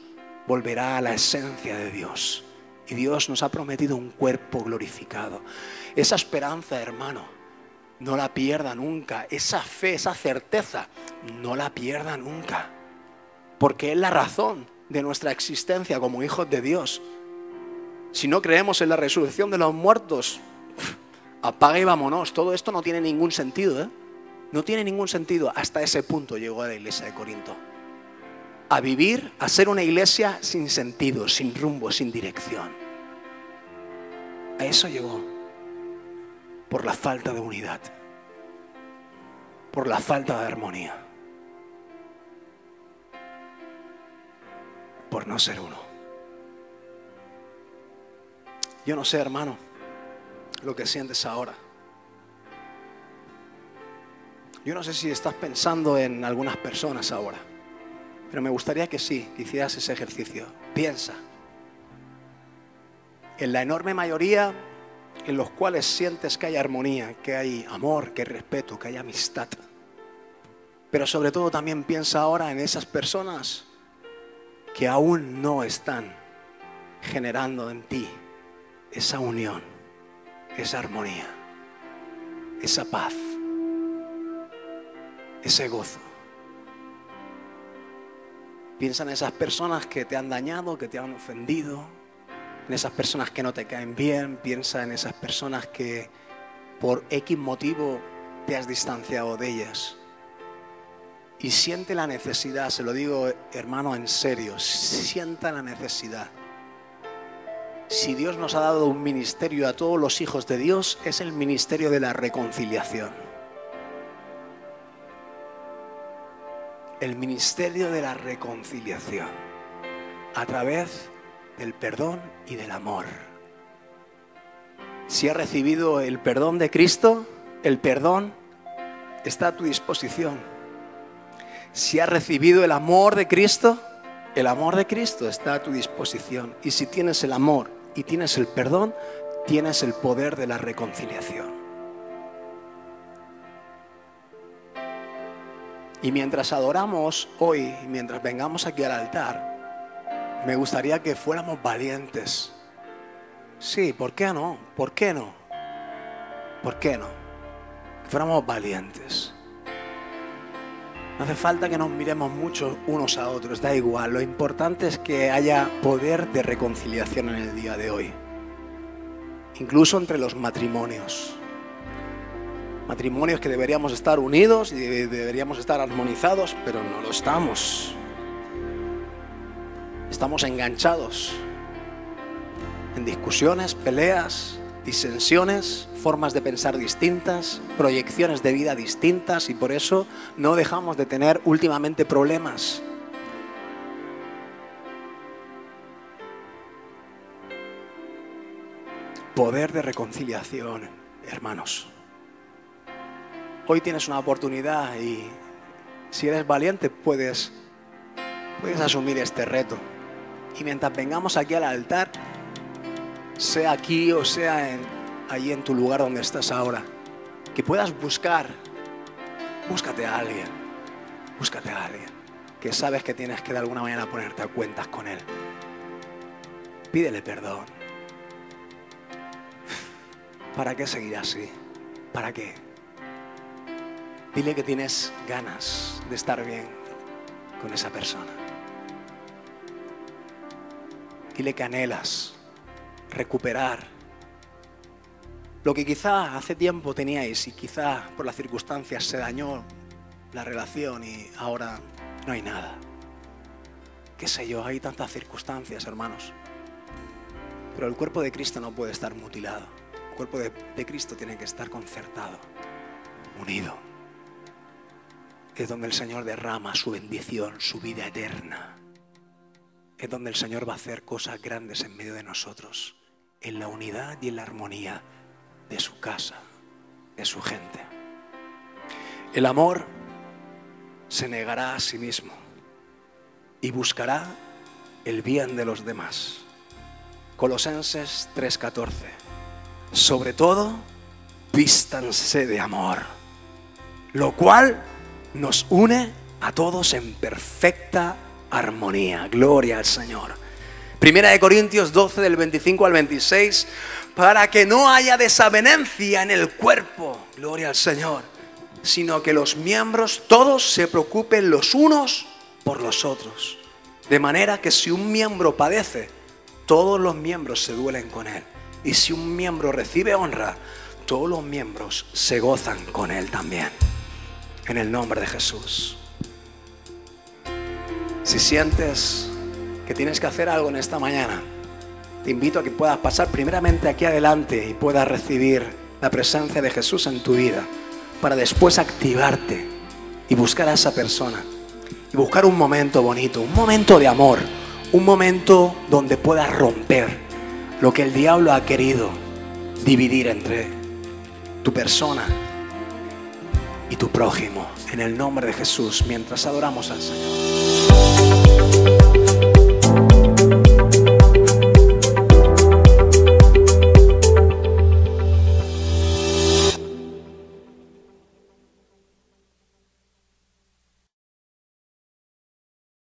volverá a la esencia de Dios. Y Dios nos ha prometido un cuerpo glorificado. Esa esperanza, hermano, no la pierda nunca. Esa fe, esa certeza, no la pierda nunca. Porque es la razón de nuestra existencia como hijos de Dios. Si no creemos en la resurrección de los muertos, apaga y vámonos. Todo esto no tiene ningún sentido, ¿eh? No tiene ningún sentido. Hasta ese punto llegó a la iglesia de Corinto. A vivir, a ser una iglesia sin sentido, sin rumbo, sin dirección. A eso llegó. Por la falta de unidad. Por la falta de armonía. Por no ser uno. Yo no sé, hermano, lo que sientes ahora. Yo no sé si estás pensando en algunas personas ahora, pero me gustaría que sí, que hicieras ese ejercicio. Piensa en la enorme mayoría en los cuales sientes que hay armonía, que hay amor, que hay respeto, que hay amistad. Pero sobre todo también piensa ahora en esas personas que aún no están generando en ti esa unión, esa armonía, esa paz, ese gozo. Piensa en esas personas que te han dañado, que te han ofendido, en esas personas que no te caen bien. Piensa en esas personas que por X motivo te has distanciado de ellas. Y siente la necesidad, se lo digo, hermano, en serio, sienta la necesidad. Si Dios nos ha dado un ministerio a todos los hijos de Dios, es el ministerio de la reconciliación. El ministerio de la reconciliación a través del perdón y del amor. Si has recibido el perdón de Cristo, el perdón está a tu disposición. Si has recibido el amor de Cristo está a tu disposición. Y si tienes el amor y tienes el perdón, tienes el poder de la reconciliación. Y mientras adoramos hoy, mientras vengamos aquí al altar, me gustaría que fuéramos valientes. Sí, ¿por qué no? ¿Por qué no? ¿Por qué no? Que fuéramos valientes. No hace falta que nos miremos mucho unos a otros, da igual. Lo importante es que haya poder de reconciliación en el día de hoy. Incluso entre los matrimonios. Matrimonios que deberíamos estar unidos y deberíamos estar armonizados, pero no lo estamos. Estamos enganchados en discusiones, peleas, disensiones, formas de pensar distintas, proyecciones de vida distintas, y por eso no dejamos de tener últimamente problemas. Poder de reconciliación, hermanos. Hoy tienes una oportunidad y si eres valiente puedes asumir este reto. Y mientras vengamos aquí al altar, sea aquí o sea allí en tu lugar donde estás ahora, que puedas búscate a alguien que sabes que tienes que de alguna manera ponerte a cuentas con él. Pídele perdón. ¿Para qué seguir así? ¿Para qué? Dile que tienes ganas de estar bien con esa persona. Dile que anhelas recuperar lo que quizá hace tiempo teníais y quizá por las circunstancias se dañó la relación y ahora no hay nada. Qué sé yo, hay tantas circunstancias, hermanos. Pero el cuerpo de Cristo no puede estar mutilado. El cuerpo de Cristo tiene que estar concertado, unido. Es donde el Señor derrama su bendición, su vida eterna. Es donde el Señor va a hacer cosas grandes en medio de nosotros, en la unidad y en la armonía de su casa, de su gente. El amor se negará a sí mismo y buscará el bien de los demás. Colosenses 3:14. Sobre todo, vístanse de amor, lo cual nos une a todos en perfecta armonía. Gloria al Señor. Primera de Corintios 12 del 25 al 26. Para que no haya desavenencia en el cuerpo, gloria al Señor, sino que los miembros todos se preocupen los unos por los otros. De manera que si un miembro padece, todos los miembros se duelen con él. Y si un miembro recibe honra, todos los miembros se gozan con él también. En el nombre de Jesús. Si sientes que tienes que hacer algo en esta mañana, te invito a que puedas pasar primeramente aquí adelante y puedas recibir la presencia de Jesús en tu vida, para después activarte y buscar a esa persona y buscar un momento bonito, un momento de amor, un momento donde puedas romper lo que el diablo ha querido dividir entre tu persona y tu prójimo. En el nombre de Jesús, mientras adoramos al Señor.